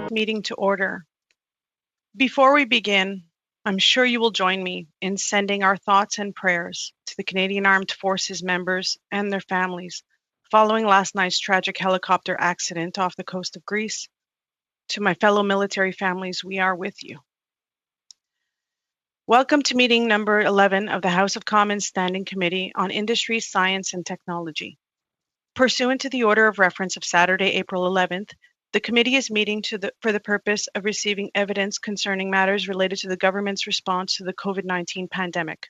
Meeting to order. Before we begin, I'm sure you will join me in sending our thoughts and prayers to the Canadian Armed Forces members and their families following last night's tragic helicopter accident off the coast of Greece. To my fellow military families, we are with you. Welcome to meeting number 11 of the House of Commons Standing Committee on Industry, Science and Technology. Pursuant to the order of reference of Saturday, April 11th, the committee is meeting for the purpose of receiving evidence concerning matters related to the government's response to the COVID-19 pandemic.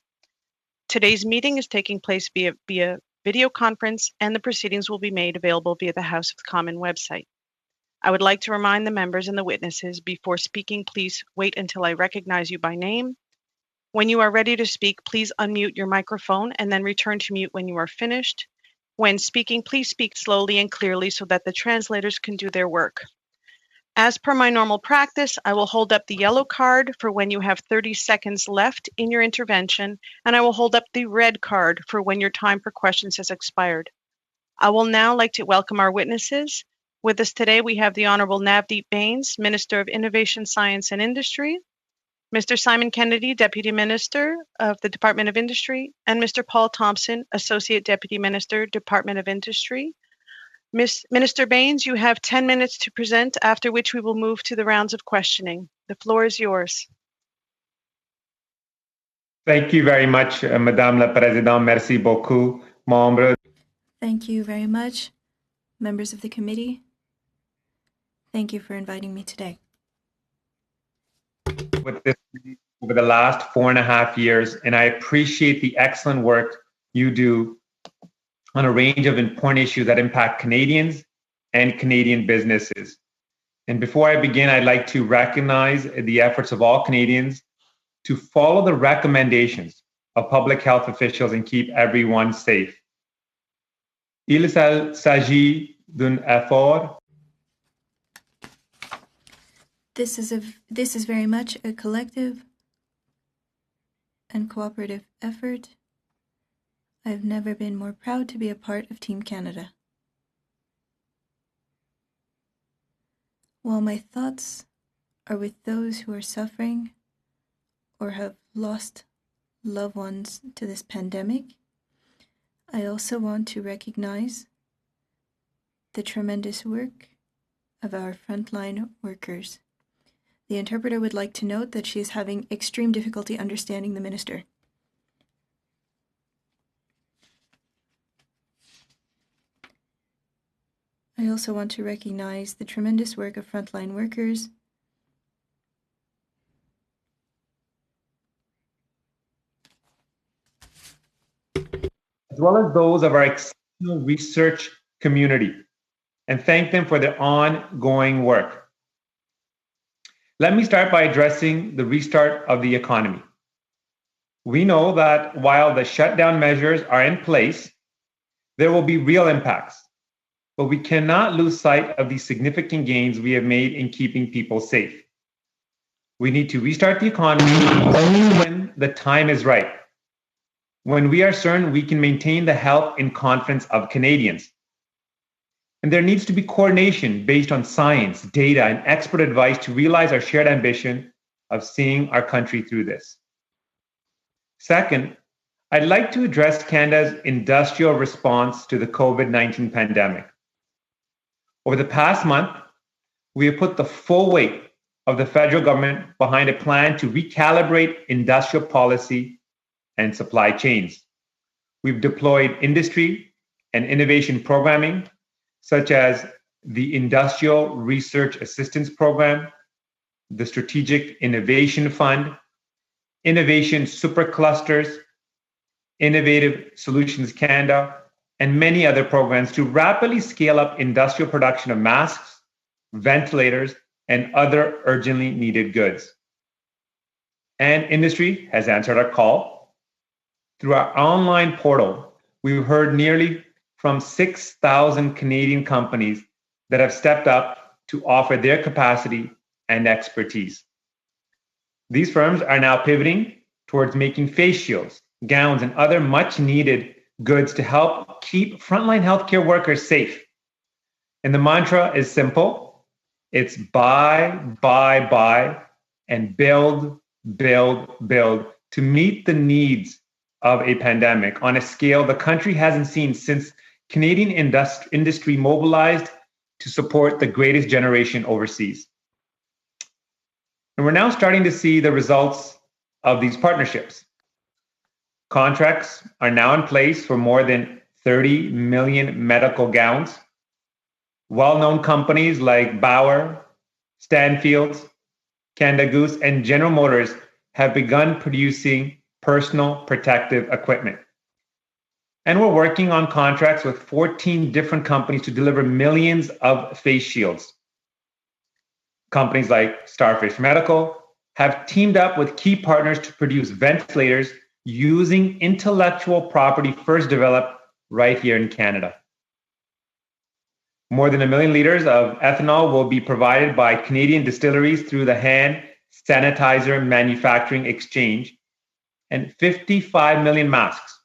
Today's meeting is taking place via video conference, and the proceedings will be made available via the House of Commons website. I would like to remind the members and the witnesses, before speaking, please wait until I recognize you by name. When you are ready to speak, please unmute your microphone and then return to mute when you are finished. When speaking, please speak slowly and clearly so that the translators can do their work. As per my normal practice, I will hold up the yellow card for when you have 30 seconds left in your intervention, and I will hold up the red card for when your time for questions has expired. I will now like to welcome our witnesses. With us today, we have the Honourable Navdeep Bains, Minister of Innovation, Science and Industry, Mr. Simon Kennedy, Deputy Minister of the Department of Industry, and Mr. Paul Thompson, Associate Deputy Minister, Department of Industry. Minister Bains, you have 10 minutes to present, after which we will move to the rounds of questioning. The floor is yours. Thank you very much, Madame la Présidente. Merci beaucoup, membres. Thank you very much, members of the committee. Thank you for inviting me today. With this over the last 4.5 years, and I appreciate the excellent work you do on a range of important issues that impact Canadians and Canadian businesses. And before I begin, I'd like to recognize the efforts of all Canadians to follow the recommendations of public health officials and keep everyone safe. Il s'agit d'un effort. This is very much a collective and cooperative effort. I've never been more proud to be a part of Team Canada. While my thoughts are with those who are suffering or have lost loved ones to this pandemic, I also want to recognize the tremendous work of our frontline workers. The interpreter would like to note that she is having extreme difficulty understanding the minister. I also want to recognize the tremendous work of frontline workers as well as those of our exceptional research community, and thank them for their ongoing work. Let me start by addressing the restart of the economy. We know that while the shutdown measures are in place, there will be real impacts, but we cannot lose sight of the significant gains we have made in keeping people safe. We need to restart the economy only when the time is right, when we are certain we can maintain the health and confidence of Canadians. And there needs to be coordination based on science, data, and expert advice to realize our shared ambition of seeing our country through this. Second, I'd like to address Canada's industrial response to the COVID-19 pandemic. Over the past month, we have put the full weight of the federal government behind a plan to recalibrate industrial policy and supply chains. We've deployed industry and innovation programming, such as the Industrial Research Assistance Program, the Strategic Innovation Fund, Innovation Superclusters, Innovative Solutions Canada, and many other programs to rapidly scale up industrial production of masks, ventilators, and other urgently needed goods. And industry has answered our call. Through our online portal, we've heard nearly from 6,000 Canadian companies that have stepped up to offer their capacity and expertise. These firms are now pivoting towards making face shields, gowns, and other much needed goods to help keep frontline healthcare workers safe. And the mantra is simple: It's buy, and build to meet the needs of a pandemic on a scale the country hasn't seen since Canadian industry mobilized to support the greatest generation overseas. And we're now starting to see the results of these partnerships. Contracts are now in place for more than 30 million medical gowns. Well-known companies like Bauer, Stanfield, Canada Goose, and General Motors have begun producing personal protective equipment. And we're working on contracts with 14 different companies to deliver millions of face shields. Companies like Starfish Medical have teamed up with key partners to produce ventilators using intellectual property first developed right here in Canada. More than 1 million liters of ethanol will be provided by Canadian distilleries through the hand sanitizer manufacturing exchange, and 55 million masks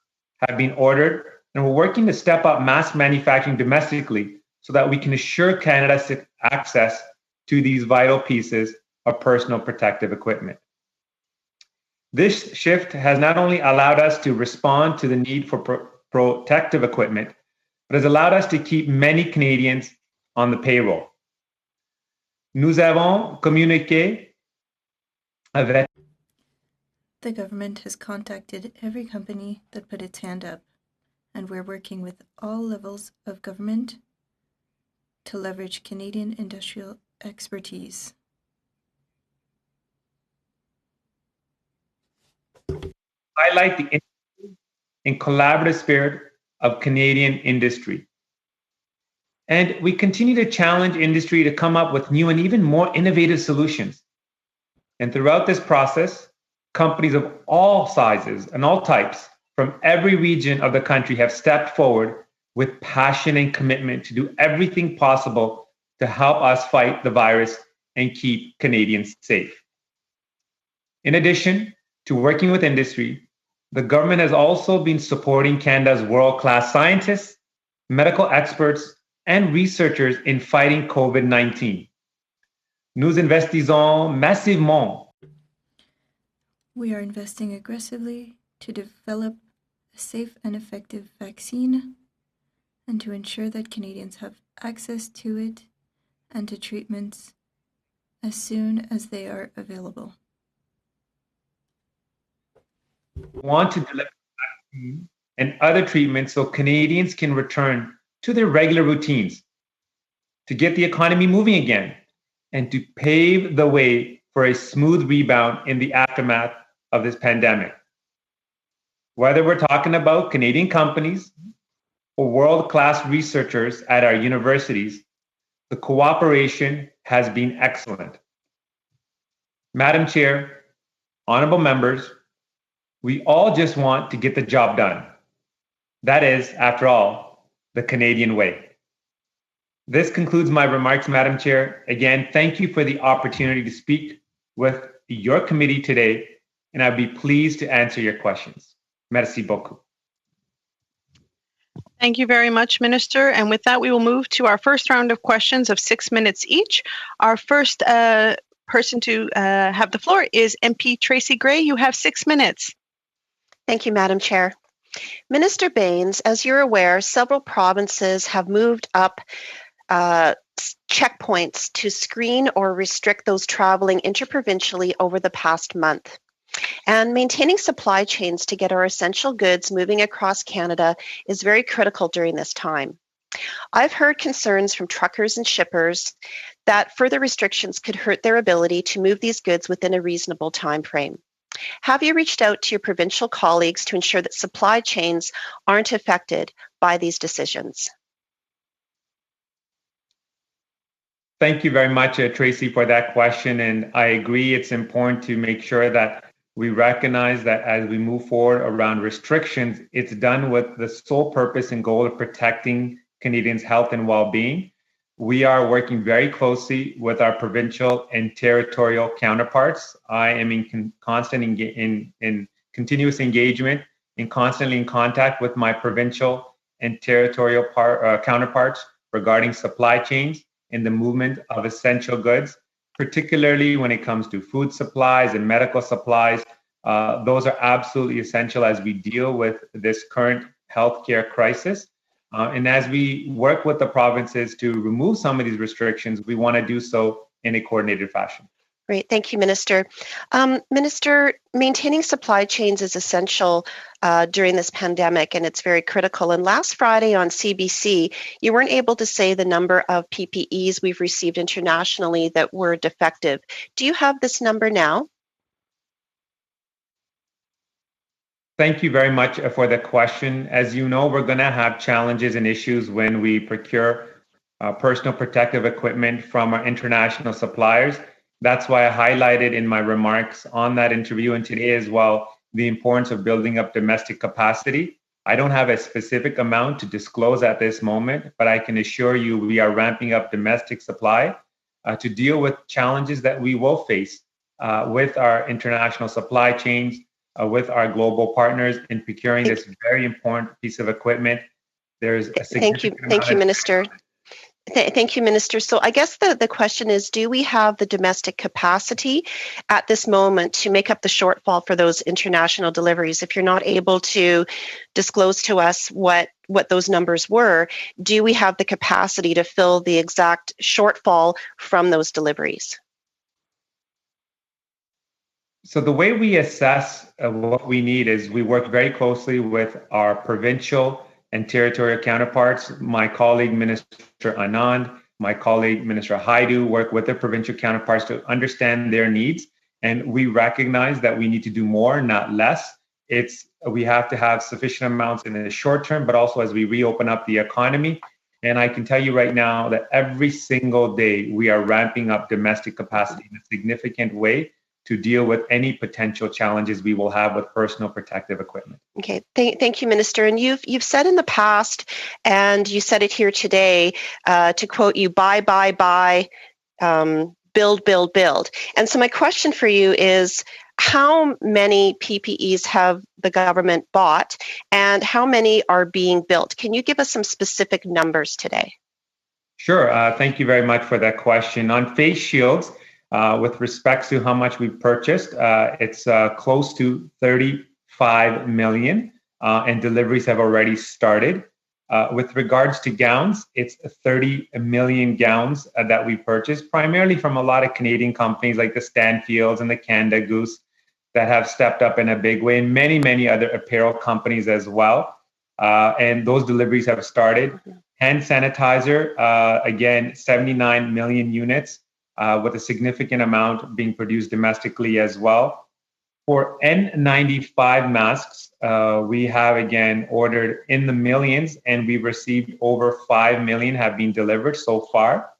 have been ordered, and we're working to step up mask manufacturing domestically so that we can assure Canada's access to these vital pieces of personal protective equipment. This shift has not only allowed us to respond to the need for protective equipment, but has allowed us to keep many Canadians on the payroll. Nous avons communiqué avec. The government has contacted every company that put its hand up, and we're working with all levels of government to leverage Canadian industrial expertise. Highlight the and collaborative spirit of Canadian industry. And we continue to challenge industry to come up with new and even more innovative solutions. And throughout this process, companies of all sizes and all types from every region of the country have stepped forward with passion and commitment to do everything possible to help us fight the virus and keep Canadians safe. In addition to working with industry, the government has also been supporting Canada's world-class scientists, medical experts, and researchers in fighting COVID-19. Nous investissons massivement. We are investing aggressively to develop a safe and effective vaccine and to ensure that Canadians have access to it and to treatments as soon as they are available. We want to deliver vaccine and other treatments so Canadians can return to their regular routines, to get the economy moving again, and to pave the way for a smooth rebound in the aftermath of this pandemic. Whether we're talking about Canadian companies or world-class researchers at our universities, the cooperation has been excellent. Madam Chair, honorable members, we all just want to get the job done. That is, after all, the Canadian way. This concludes my remarks, Madam Chair. Again, thank you for the opportunity to speak with your committee today, and I'd be pleased to answer your questions. Merci beaucoup. Thank you very much, Minister. And with that, we will move to our first round of questions of 6 minutes each. Our first person to have the floor is MP Tracy Gray. You have 6 minutes. Thank you, Madam Chair. Minister Baines, as you're aware, several provinces have moved up checkpoints to screen or restrict those traveling interprovincially over the past month. And maintaining supply chains to get our essential goods moving across Canada is very critical during this time. I've heard concerns from truckers and shippers that further restrictions could hurt their ability to move these goods within a reasonable time frame. Have you reached out to your provincial colleagues to ensure that supply chains aren't affected by these decisions? Thank you very much, Tracy, for that question. And I agree, it's important to make sure that we recognize that as we move forward around restrictions, it's done with the sole purpose and goal of protecting Canadians' health and well-being. We are working very closely with our provincial and territorial counterparts. I am in continuous engagement and constantly in contact with my provincial and territorial counterparts regarding supply chains in the movement of essential goods, particularly when it comes to food supplies and medical supplies. Those are absolutely essential as we deal with this current healthcare crisis. And as we work with the provinces to remove some of these restrictions, we want to do so in a coordinated fashion. Great. Thank you, Minister. Minister, maintaining supply chains is essential during this pandemic, and it's very critical. And last Friday on CBC, you weren't able to say the number of PPEs we've received internationally that were defective. Do you have this number now? Thank you very much for the question. As you know, we're going to have challenges and issues when we procure personal protective equipment from our international suppliers. That's why I highlighted in my remarks on that interview and today as well, the importance of building up domestic capacity. I don't have a specific amount to disclose at this moment, but I can assure you we are ramping up domestic supply to deal with challenges that we will face with our international supply chains, with our global partners in procuring this very important piece of equipment. There's a significant Thank you, Minister. Thank you, Minister. So I guess the question is, do we have the domestic capacity at this moment to make up the shortfall for those international deliveries? If you're not able to disclose to us what those numbers were, do we have the capacity to fill the exact shortfall from those deliveries? So the way we assess what we need is we work very closely with our provincial and territorial counterparts. My colleague, Minister Anand, my colleague, Minister Haidu, work with their provincial counterparts to understand their needs. And we recognize that we need to do more, not less. We have to have sufficient amounts in the short term, but also as we reopen up the economy. And I can tell you right now that every single day we are ramping up domestic capacity in a significant way to deal with any potential challenges we will have with personal protective equipment. Okay, thank you, Minister. And you've said in the past, and you said it here today, to quote you, buy, build, build, build. And so my question for you is, how many PPEs have the government bought, and how many are being built? Can you give us some specific numbers today? Sure. Thank you very much for that question. On face shields, with respect to how much we've purchased, it's close to 35 million, and deliveries have already started. With regards to gowns, it's 30 million gowns that we purchased, primarily from a lot of Canadian companies like the Stanfields and the Canada Goose that have stepped up in a big way, and many, many other apparel companies as well. And those deliveries have started. Hand sanitizer, again, 79 million units. With a significant amount being produced domestically as well. For N95 masks, we have again ordered in the millions, and we've received over 5 million have been delivered so far.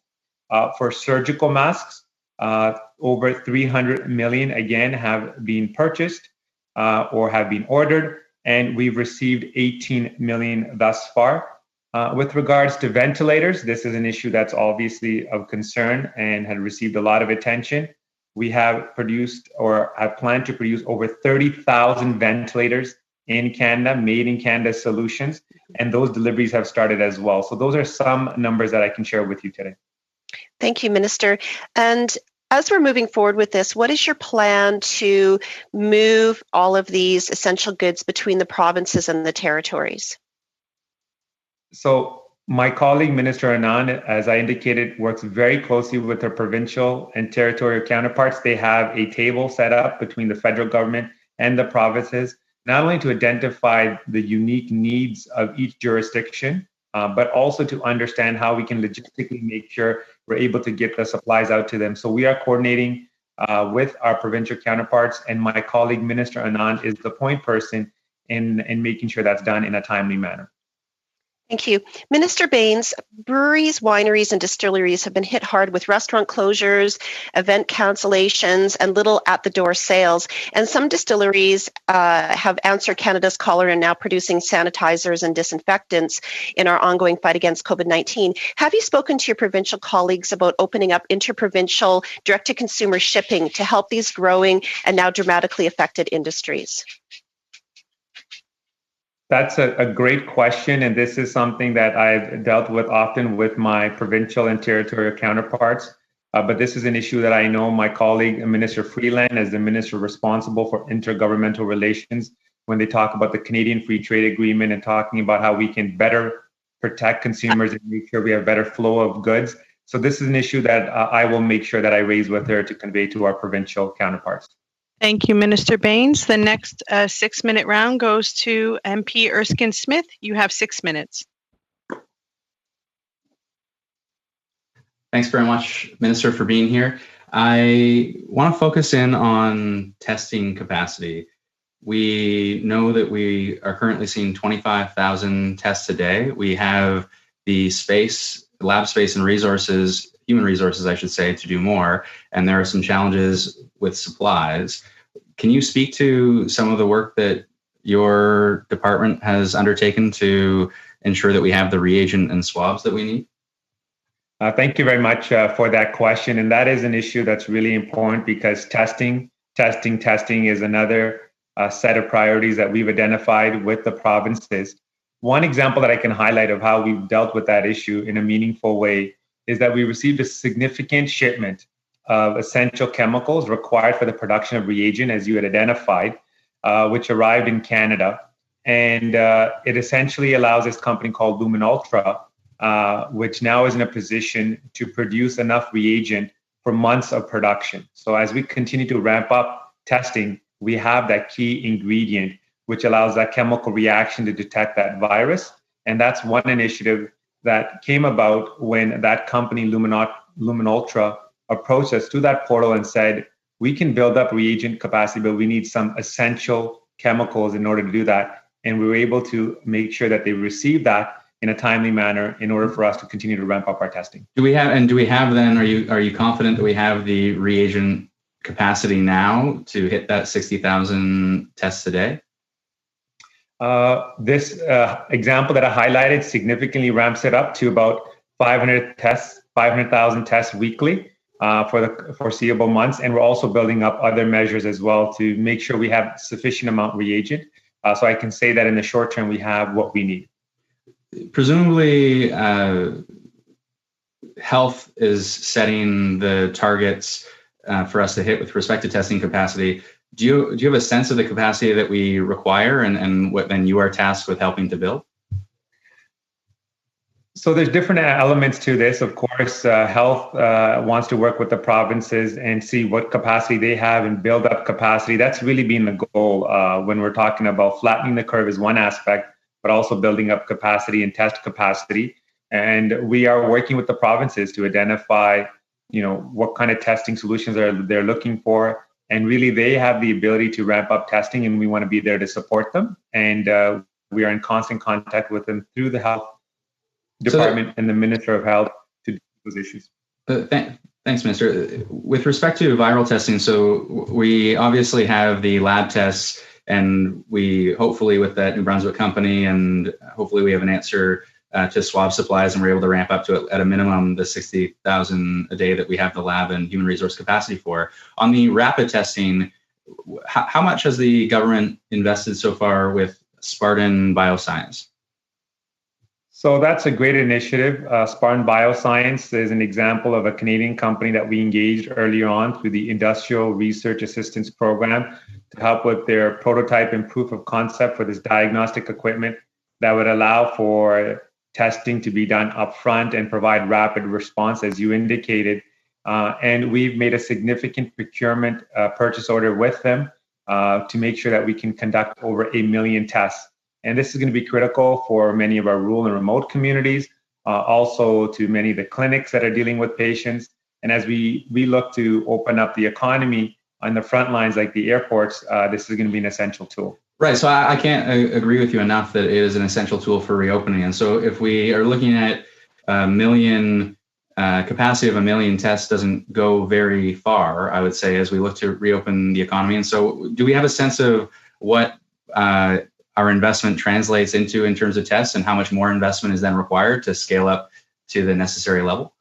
For surgical masks, over 300 million again have been purchased or have been ordered, and we've received 18 million thus far. With regards to ventilators, this is an issue that's obviously of concern and had received a lot of attention. We have produced or have planned to produce over 30,000 ventilators in Canada, made in Canada solutions, and those deliveries have started as well. So those are some numbers that I can share with you today. Thank you, Minister. And as we're moving forward with this, what is your plan to move all of these essential goods between the provinces and the territories? So my colleague, Minister Anand, as I indicated, works very closely with their provincial and territorial counterparts. They have a table set up between the federal government and the provinces, not only to identify the unique needs of each jurisdiction, but also to understand how we can logistically make sure we're able to get the supplies out to them. So we are coordinating with our provincial counterparts, and my colleague, Minister Anand, is the point person in making sure that's done in a timely manner. Thank you. Minister Bains, breweries, wineries, and distilleries have been hit hard with restaurant closures, event cancellations, and little at-the-door sales. And some distilleries have answered Canada's call and are now producing sanitizers and disinfectants in our ongoing fight against COVID-19. Have you spoken to your provincial colleagues about opening up interprovincial direct-to-consumer shipping to help these growing and now dramatically affected industries? That's a great question, and this is something that I've dealt with often with my provincial and territorial counterparts. But this is an issue that I know my colleague, Minister Freeland, as the minister responsible for intergovernmental relations, when they talk about the Canadian Free Trade Agreement and talking about how we can better protect consumers and make sure we have better flow of goods. So this is an issue that I will make sure that I raise with her to convey to our provincial counterparts. Thank you, Minister Baines. The next 6-minute round goes to MP Erskine Smith. You have 6 minutes. Thanks very much, Minister, for being here. I want to focus in on testing capacity. We know that we are currently seeing 25,000 tests a day. We have the space, lab space and resources, human resources, I should say, to do more. And there are some challenges with supplies. Can you speak to some of the work that your department has undertaken to ensure that we have the reagent and swabs that we need? Thank you very much for that question. And that is an issue that's really important because testing is another set of priorities that we've identified with the provinces. One example that I can highlight of how we've dealt with that issue in a meaningful way is that we received a significant shipment of essential chemicals required for the production of reagent, as you had identified, which arrived in Canada. And it essentially allows this company called Lumen Ultra, which now is in a position to produce enough reagent for months of production. So as we continue to ramp up testing, we have that key ingredient, which allows that chemical reaction to detect that virus. And that's one initiative that came about when that company, Lumen Ultra, approached us through that portal and said, we can build up reagent capacity, but we need some essential chemicals in order to do that. And we were able to make sure that they received that in a timely manner in order for us to continue to ramp up our testing. Are you confident that we have the reagent capacity now to hit that 60,000 tests a day? This example that I highlighted significantly ramps it up to about 500,000 tests weekly for the foreseeable months. And we're also building up other measures as well to make sure we have sufficient amount of reagent. So I can say that in the short term, we have what we need. Presumably, health is setting the targets for us to hit with respect to testing capacity. Do you have a sense of the capacity that we require and what then you are tasked with helping to build? So there's different elements to this. Of course, health wants to work with the provinces and see what capacity they have and build up capacity. That's really been the goal when we're talking about flattening the curve is one aspect, but also building up capacity and test capacity. And we are working with the provinces to identify, what kind of testing solutions they're looking for. And really, they have the ability to ramp up testing, and we want to be there to support them. And we are in constant contact with them through the health department and the Minister of Health to do those issues. Thanks, Minister. With respect to viral testing, so we obviously have the lab tests, and we hopefully with that New Brunswick company, and hopefully we have an answer to swab supplies, and we're able to ramp up to at a minimum the 60,000 a day that we have the lab and human resource capacity for. On the rapid testing, how much has the government invested so far with Spartan Bioscience? So that's a great initiative. Spartan Bioscience is an example of a Canadian company that we engaged earlier on through the Industrial Research Assistance Program to help with their prototype and proof of concept for this diagnostic equipment that would allow for testing to be done upfront and provide rapid response, as you indicated. And we've made a significant procurement purchase order with them to make sure that we can conduct over 1 million tests. And this is going to be critical for many of our rural and remote communities, also to many of the clinics that are dealing with patients. And as we look to open up the economy on the front lines like the airports, this is going to be an essential tool. Right. So I can't agree with you enough that it is an essential tool for reopening. And so if we are looking at a million, capacity of 1 million tests doesn't go very far, I would say, as we look to reopen the economy. And so do we have a sense of what our investment translates into in terms of tests and how much more investment is then required to scale up to the necessary level?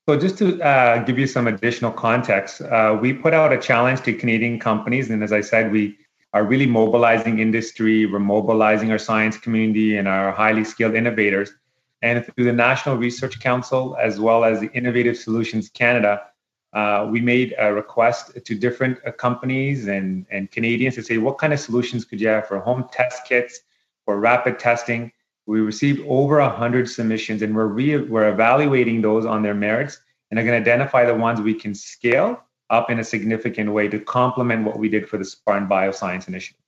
So just to give you some additional context, we put out a challenge to Canadian companies. And as I said, we are really mobilizing industry. We're mobilizing our science community and our highly skilled innovators. And through the National Research Council, as well as the Innovative Solutions Canada, we made a request to different companies and Canadians to say, what kind of solutions could you have for home test kits, for rapid testing? We received over 100 submissions, and we're evaluating those on their merits, and are going to identify the ones we can scale up in a significant way to complement what we did for the Spartan Bioscience Initiative.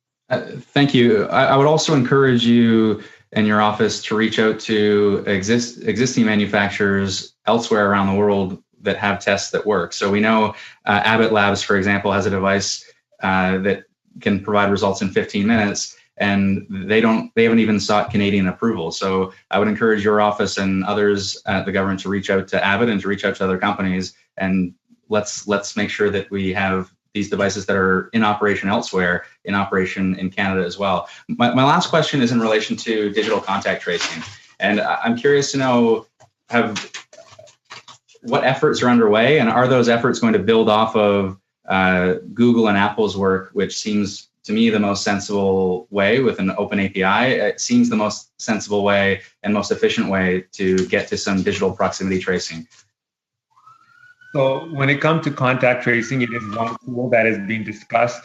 Thank you. I would also encourage you and your office to reach out to existing manufacturers elsewhere around the world that have tests that work. So we know Abbott Labs, for example, has a device that can provide results in 15 minutes, and they haven't even sought Canadian approval. So I would encourage your office and others at the government to reach out to Abbott and to reach out to other companies, and let's make sure that we have these devices that are in operation elsewhere, in operation in Canada as well. My last question is in relation to digital contact tracing. And I'm curious to know what efforts are underway, and are those efforts going to build off of Google and Apple's work, which seems to me the most sensible way with an open API. It seems the most sensible way and most efficient way to get to some digital proximity tracing. So when it comes to contact tracing, it is one tool that is being discussed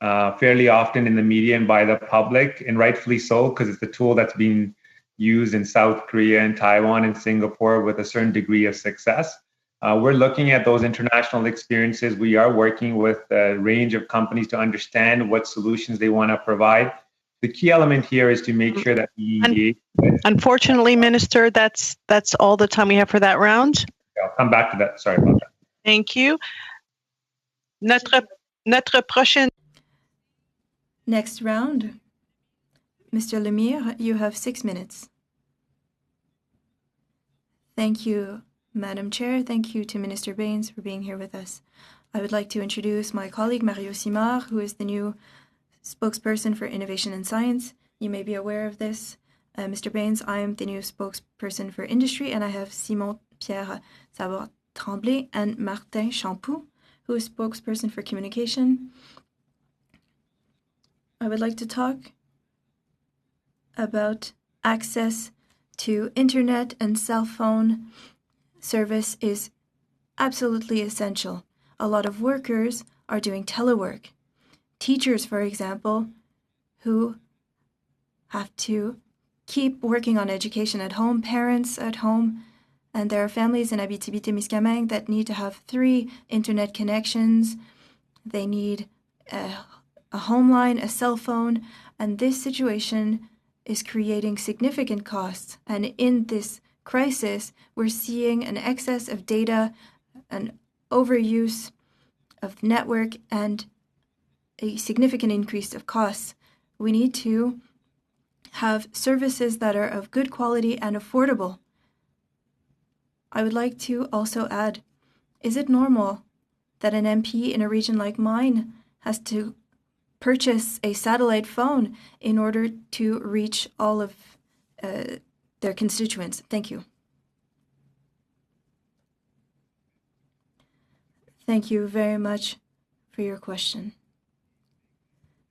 fairly often in the media and by the public, and rightfully so, because it's the tool that's being used in South Korea and Taiwan and Singapore with a certain degree of success. We're looking at those international experiences. We are working with a range of companies to understand what solutions they want to provide. The key element here is to make sure that we engage. Unfortunately, Minister, that's all the time we have for that round. I'll come back to that. Sorry about that. Thank you. Notre prochaine. Next round. Mr. Lemire, you have 6 minutes. Thank you, Madam Chair. Thank you to Minister Baines for being here with us. I would like to introduce my colleague, Mario Simard, who is the new spokesperson for Innovation and Science. You may be aware of this. Mr. Baines, I am the new spokesperson for Industry, and I have Simon Pierre Savard-Tremblay and Martin Champoux, who is spokesperson for Communication. I would like to talk about access to internet and cell phone service is absolutely essential. A lot of workers are doing telework. Teachers, for example, who have to keep working on education at home, parents at home, and there are families in Abitibi-Témiscamingue that need to have 3 internet connections. They need a home line, a cell phone, and this situation is creating significant costs. And in this crisis, we're seeing an excess of data, an overuse of network, and a significant increase of costs. We need to have services that are of good quality and affordable. I would like to also add, is it normal that an MP in a region like mine has to purchase a satellite phone in order to reach all of their constituents? Thank you. Thank you very much for your question.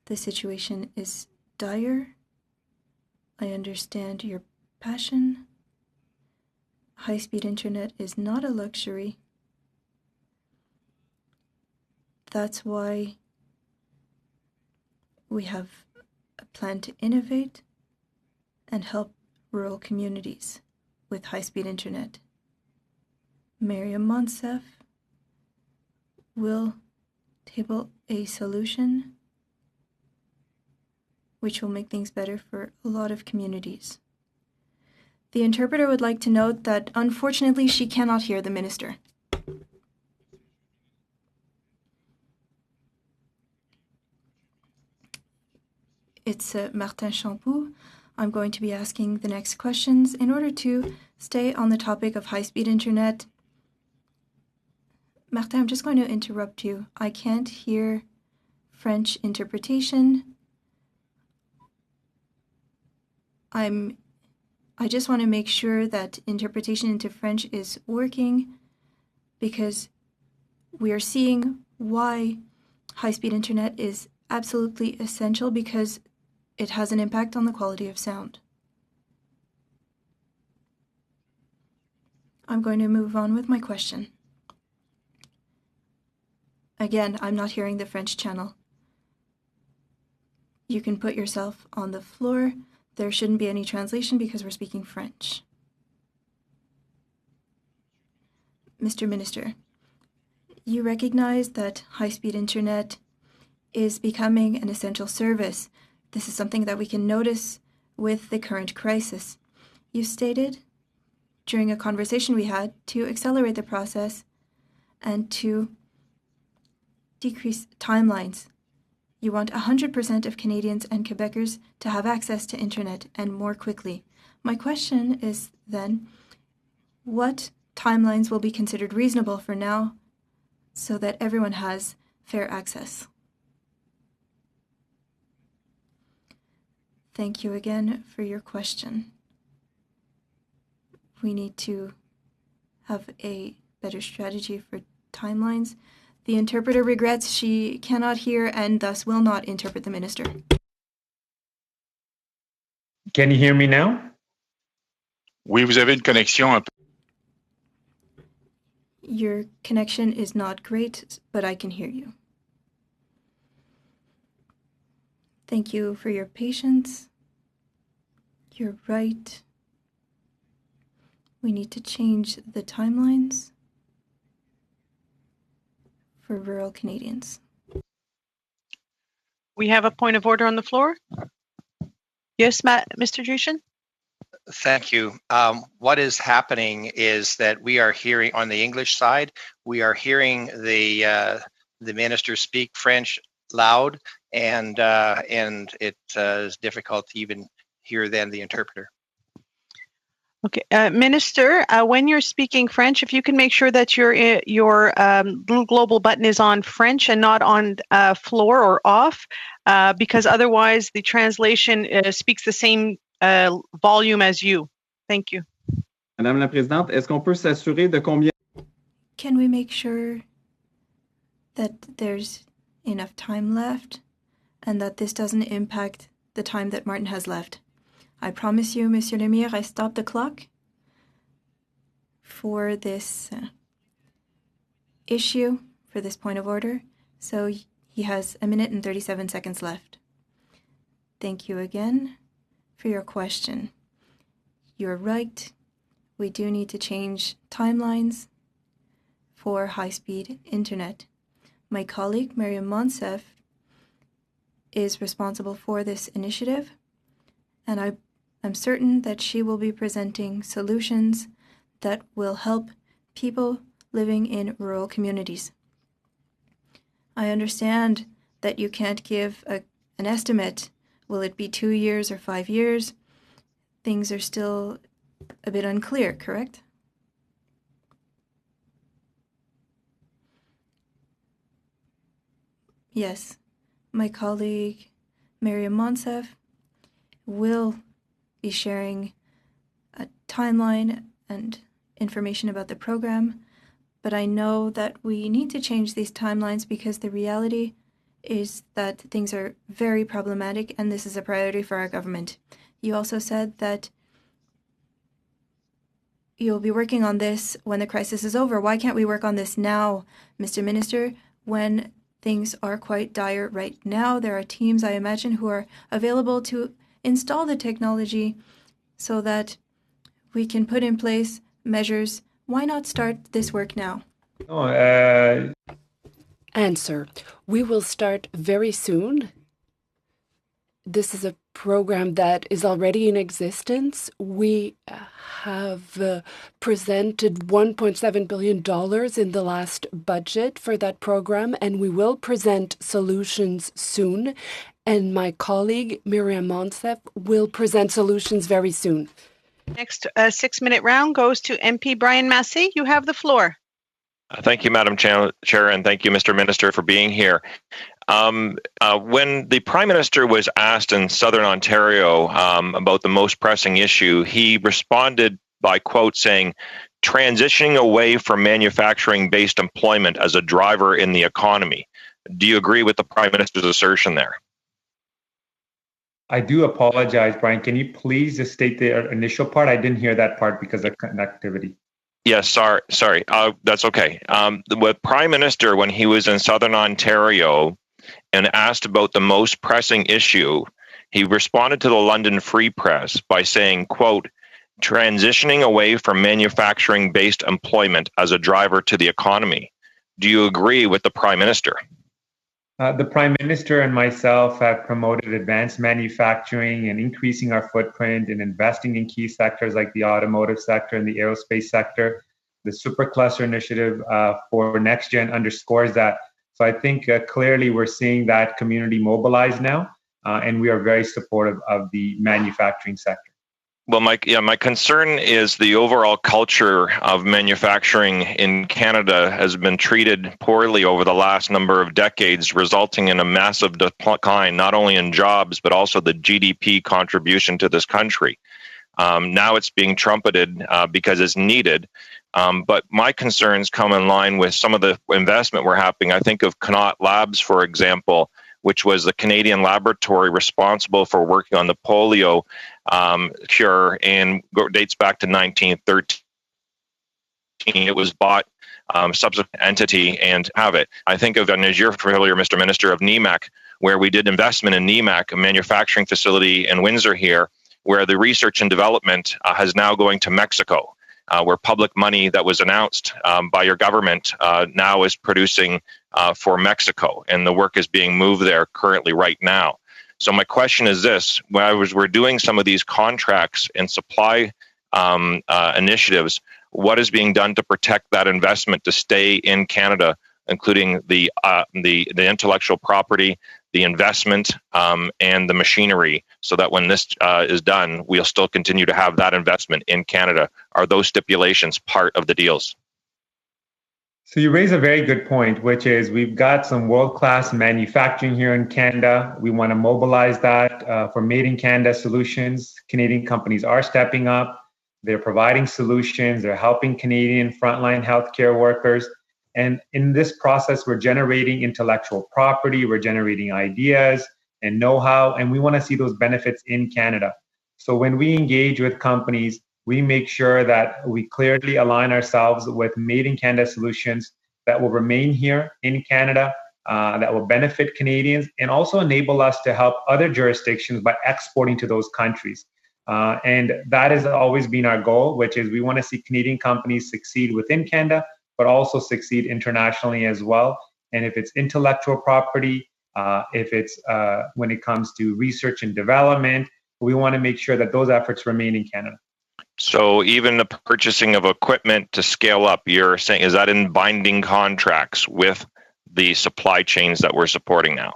The situation is dire. I understand your passion. High-speed internet is not a luxury. That's why we have a plan to innovate and help rural communities with high-speed internet. Miriam Monsef will table a solution which will make things better for a lot of communities. The interpreter would like to note that unfortunately she cannot hear the minister. It's Martin Champoux. I'm going to be asking the next questions in order to stay on the topic of high-speed internet. Martin, I'm just going to interrupt you. I can't hear French interpretation. I just want to make sure that interpretation into French is working, because we are seeing why high-speed internet is absolutely essential because it has an impact on the quality of sound. I'm going to move on with my question. Again, I'm not hearing the French channel. You can put yourself on the floor. There shouldn't be any translation because we're speaking French. Mr. Minister, you recognize that high-speed internet is becoming an essential service. This is something that we can notice with the current crisis. You stated during a conversation we had to accelerate the process and to decrease timelines. You want 100% of Canadians and Quebecers to have access to internet and more quickly. My question is then, what timelines will be considered reasonable for now so that everyone has fair access? Thank you again for your question. We need to have a better strategy for timelines. The interpreter regrets she cannot hear and thus will not interpret the minister. Can you hear me now? Oui, vous avez une connexion un peu. Your connection is not great, but I can hear you. Thank you for your patience. You're right. We need to change the timelines for rural Canadians. We have a point of order on the floor. Yes, Mr. Jushin? Thank you. What is happening is that we are hearing on the English side, we are hearing the minister speak French loud, and it is difficult to even hear then the interpreter. Okay, Minister, when you're speaking French, if you can make sure that your little global button is on French and not on floor or off, because otherwise the translation speaks the same volume as you. Thank you. Madame la Présidente, est-ce qu'on peut s'assurer de combien? Can we make sure that there's enough time left and that this doesn't impact the time that Martin has left? I promise you, Monsieur Lemire, I stopped the clock for this issue, for this point of order. So he has 1 minute and 37 seconds left. Thank you again for your question. You're right. We do need to change timelines for high-speed internet. My colleague, Miriam Monsef, is responsible for this initiative, and I'm certain that she will be presenting solutions that will help people living in rural communities. I understand that you can't give an estimate. Will it be 2 years or 5 years? Things are still a bit unclear, correct? Yes, my colleague Miriam Monsef will be sharing a timeline and information about the program, but I know that we need to change these timelines because the reality is that things are very problematic and this is a priority for our government. You also said that you'll be working on this when the crisis is over. Why can't we work on this now, Mr. Minister, when things are quite dire right now? There are teams, I imagine, who are available to install the technology so that we can put in place measures. Why not start this work now? Answer. We will start very soon. This is a program that is already in existence. We have presented $1.7 billion in the last budget for that program, and we will present solutions soon. And my colleague, Miriam Monsef, will present solutions very soon. Next 6-minute round goes to MP Brian Massey. You have the floor. Thank you, Madam Chair, and thank you, Mr. Minister, for being here. When the Prime Minister was asked in Southern Ontario about the most pressing issue, he responded by quote saying, transitioning away from manufacturing-based employment as a driver in the economy. Do you agree with the Prime Minister's assertion there? I do apologize, Brian. Can you please just state the initial part? I didn't hear that part because of connectivity. Yes, sorry. That's okay. The Prime Minister, when he was in Southern Ontario and asked about the most pressing issue, he responded to the London Free Press by saying, quote, transitioning away from manufacturing-based employment as a driver to the economy. Do you agree with the Prime Minister? The Prime Minister and myself have promoted advanced manufacturing and increasing our footprint and investing in key sectors like the automotive sector and the aerospace sector. The Supercluster Initiative for NextGen underscores that. So I think clearly we're seeing that community mobilize now, and we are very supportive of the manufacturing sector. Well, my concern is the overall culture of manufacturing in Canada has been treated poorly over the last number of decades, resulting in a massive decline, not only in jobs, but also the GDP contribution to this country. Now it's being trumpeted because it's needed. But my concerns come in line with some of the investment we're having. I think of Connaught Labs, for example, which was the Canadian laboratory responsible for working on the polio cure and dates back to 1913. It was bought, subsequent entity, and have it. I think of, and as you're familiar, Mr. Minister, of NEMAC, where we did investment in NEMAC, a manufacturing facility in Windsor here, where the research and development is now going to Mexico, where public money that was announced by your government now is producing for Mexico, and the work is being moved there currently right now. So my question is this: we're doing some of these contracts and supply initiatives, what is being done to protect that investment to stay in Canada, including the intellectual property, the investment, and the machinery, so that when this is done, we'll still continue to have that investment in Canada? Are those stipulations part of the deals? So you raise a very good point, which is we've got some world-class manufacturing here in Canada. We want to mobilize that for Made in Canada solutions. Canadian companies are stepping up. They're providing solutions. They're helping Canadian frontline healthcare workers. And in this process, we're generating intellectual property, we're generating ideas and know-how, and we want to see those benefits in Canada. So when we engage with companies, we make sure that we clearly align ourselves with Made in Canada solutions that will remain here in Canada, that will benefit Canadians, and also enable us to help other jurisdictions by exporting to those countries. And that has always been our goal, which is we want to see Canadian companies succeed within Canada, but also succeed internationally as well. And if it's intellectual property, if it's when it comes to research and development, we want to make sure that those efforts remain in Canada. So even the purchasing of equipment to scale up, you're saying, is that in binding contracts with the supply chains that we're supporting now?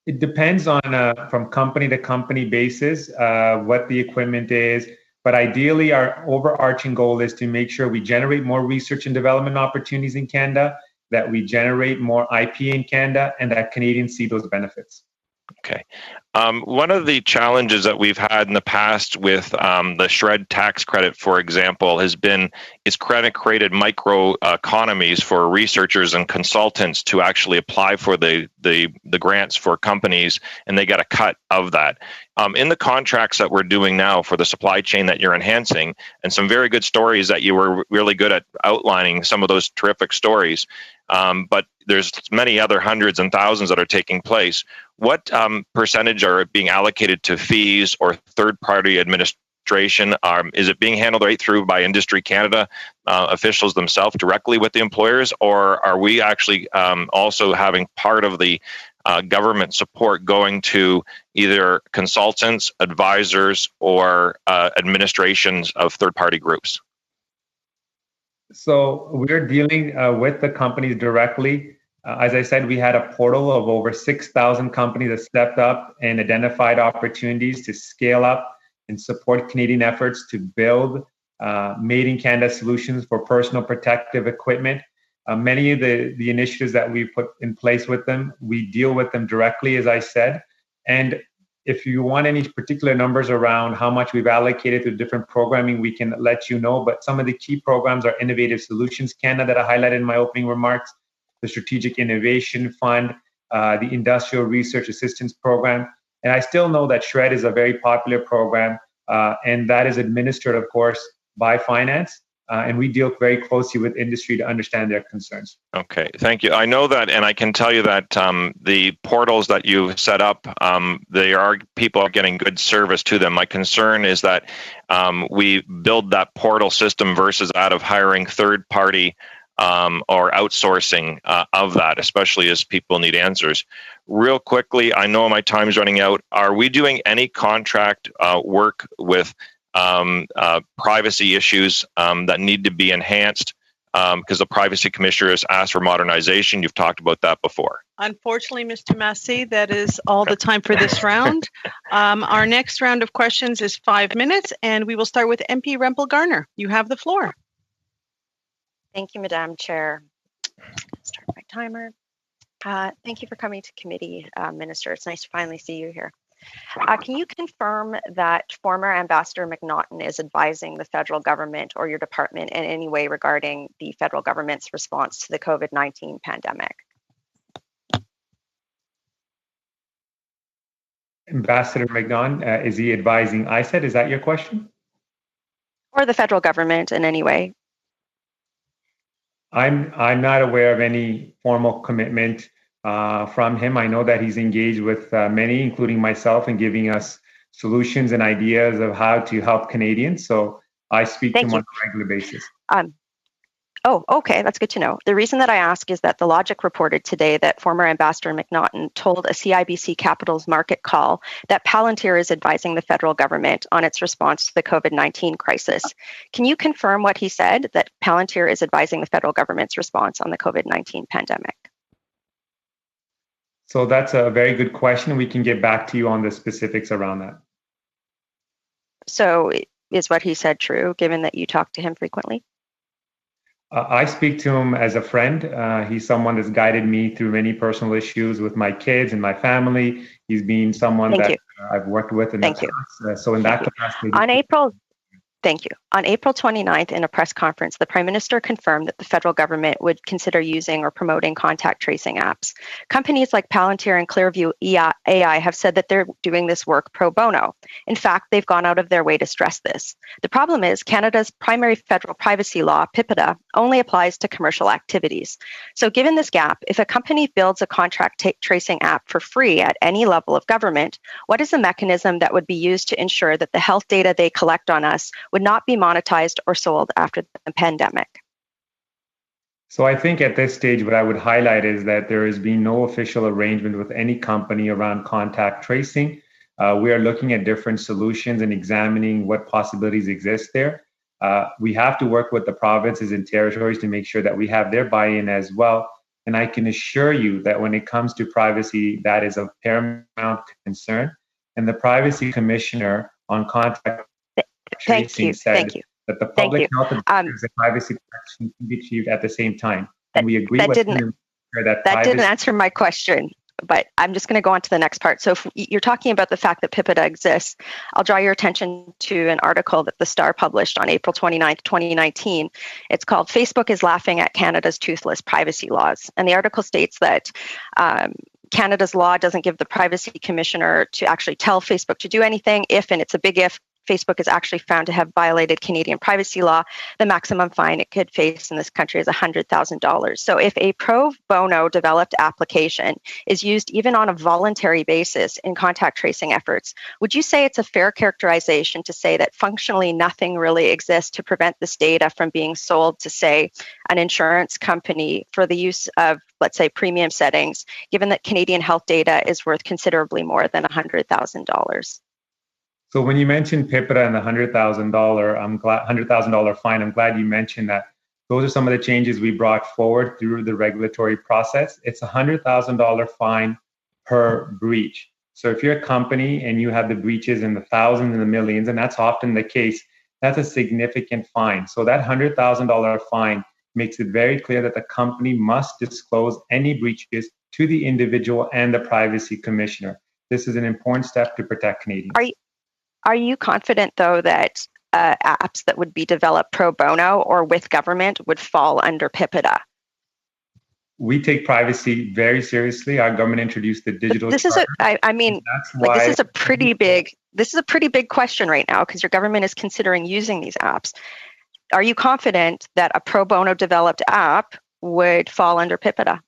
It depends on from company to company basis what the equipment is. But ideally, our overarching goal is to make sure we generate more research and development opportunities in Canada, that we generate more IP in Canada, and that Canadians see those benefits. Okay. One of the challenges that we've had in the past with the SR&ED tax credit, for example, has been it's created micro economies for researchers and consultants to actually apply for the grants for companies, and they get a cut of that. In the contracts that we're doing now for the supply chain that you're enhancing, and some very good stories that you were really good at outlining some of those terrific stories, but there's many other hundreds and thousands that are taking place. What percentage are being allocated to fees or third-party administration? Is it being handled right through by Industry Canada officials themselves directly with the employers, or are we actually also having part of the government support going to either consultants, advisors, or administrations of third-party groups? So we're dealing with the companies directly. As I said, we had a portal of over 6,000 companies that stepped up and identified opportunities to scale up and support Canadian efforts to build Made in Canada solutions for personal protective equipment. Many of the initiatives that we put in place with them, we deal with them directly, as I said. And if you want any particular numbers around how much we've allocated to different programming, we can let you know. But some of the key programs are Innovative Solutions Canada that I highlighted in my opening remarks. the Strategic Innovation Fund, the Industrial Research Assistance Program. And I still know that SHRED is a very popular program, and that is administered, of course, by finance. And we deal very closely with industry to understand their concerns. Okay, thank you. I know that, and I can tell you that the portals that you've set up, people are getting good service to them. My concern is that we build that portal system versus out of hiring third party or outsourcing of that, especially as people need answers. Real quickly, I know my time's running out. Are we doing any contract work with privacy issues that need to be enhanced because the privacy commissioner has asked for modernization? You've talked about that before. Unfortunately, Mr. Massey, that is all the time for this round. Our next round of questions is 5 minutes, and we will start with MP Rempel-Garner. You have the floor. Thank you, Madam Chair. Start my timer. Thank you for coming to committee, Minister. It's nice to finally see you here. Can you confirm that former Ambassador McNaughton is advising the federal government or your department in any way regarding the federal government's response to the COVID-19 pandemic? Ambassador McNaughton, is he advising ISET? Is that your question? Or the federal government in any way? I'm not aware of any formal commitment from him. I know that he's engaged with many, including myself, in giving us solutions and ideas of how to help Canadians. So I speak to him on a regular basis. Oh, okay, that's good to know. The reason that I ask is that The Logic reported today that former Ambassador McNaughton told a CIBC Capitals Market call that Palantir is advising the federal government on its response to the COVID-19 crisis. Can you confirm what he said, that Palantir is advising the federal government's response on the COVID-19 pandemic? So that's a very good question. We can get back to you on the specifics around that. So is what he said true, given that you talk to him frequently? I speak to him as a friend. He's someone that's guided me through many personal issues with my kids and my family. He's been someone that I've worked with in the past. So in that capacity. Thank you. On April 29th, in a press conference, the Prime Minister confirmed that the federal government would consider using or promoting contact tracing apps. Companies like Palantir and Clearview AI have said that they're doing this work pro bono. In fact, they've gone out of their way to stress this. The problem is Canada's primary federal privacy law, PIPEDA, only applies to commercial activities. So given this gap, if a company builds a contact tracing app for free at any level of government, what is the mechanism that would be used to ensure that the health data they collect on us would not be monetized or sold after the pandemic? So I think at this stage, what I would highlight is that there has been no official arrangement with any company around contact tracing. We are looking at different solutions and examining what possibilities exist there. We have to work with the provinces and territories to make sure that we have their buy-in as well. And I can assure you that when it comes to privacy, that is of paramount concern. And the Privacy Commissioner on contact tracing said that the public health objectives and privacy protection can be achieved at the same time. And we agree with him that didn't answer my question, but I'm just going to go on to the next part. So if you're talking about the fact that PIPEDA exists, I'll draw your attention to an article that the Star published on April 29th, 2019. It's called "Facebook is Laughing at Canada's Toothless Privacy Laws." And the article states that Canada's law doesn't give the Privacy Commissioner to actually tell Facebook to do anything if, and it's a big if, Facebook is actually found to have violated Canadian privacy law. The maximum fine it could face in this country is $100,000. So if a pro bono developed application is used even on a voluntary basis in contact tracing efforts, would you say it's a fair characterization to say that functionally nothing really exists to prevent this data from being sold to, say, an insurance company for the use of, let's say, premium settings, given that Canadian health data is worth considerably more than $100,000? So when you mentioned PIPEDA and the $100,000 fine, I'm glad you mentioned that. Those are some of the changes we brought forward through the regulatory process. It's a $100,000 fine per breach. So if you're a company and you have the breaches in the thousands and the millions, and that's often the case, that's a significant fine. So that $100,000 fine makes it very clear that the company must disclose any breaches to the individual and the Privacy Commissioner. This is an important step to protect Canadians. Are you confident, though, that apps that would be developed pro bono or with government would fall under PIPEDA? we take privacy very seriously. Our government introduced the digital. This is this is a pretty big question right now because your government is considering using these apps. Are you confident that a pro bono developed app would fall under PIPEDA?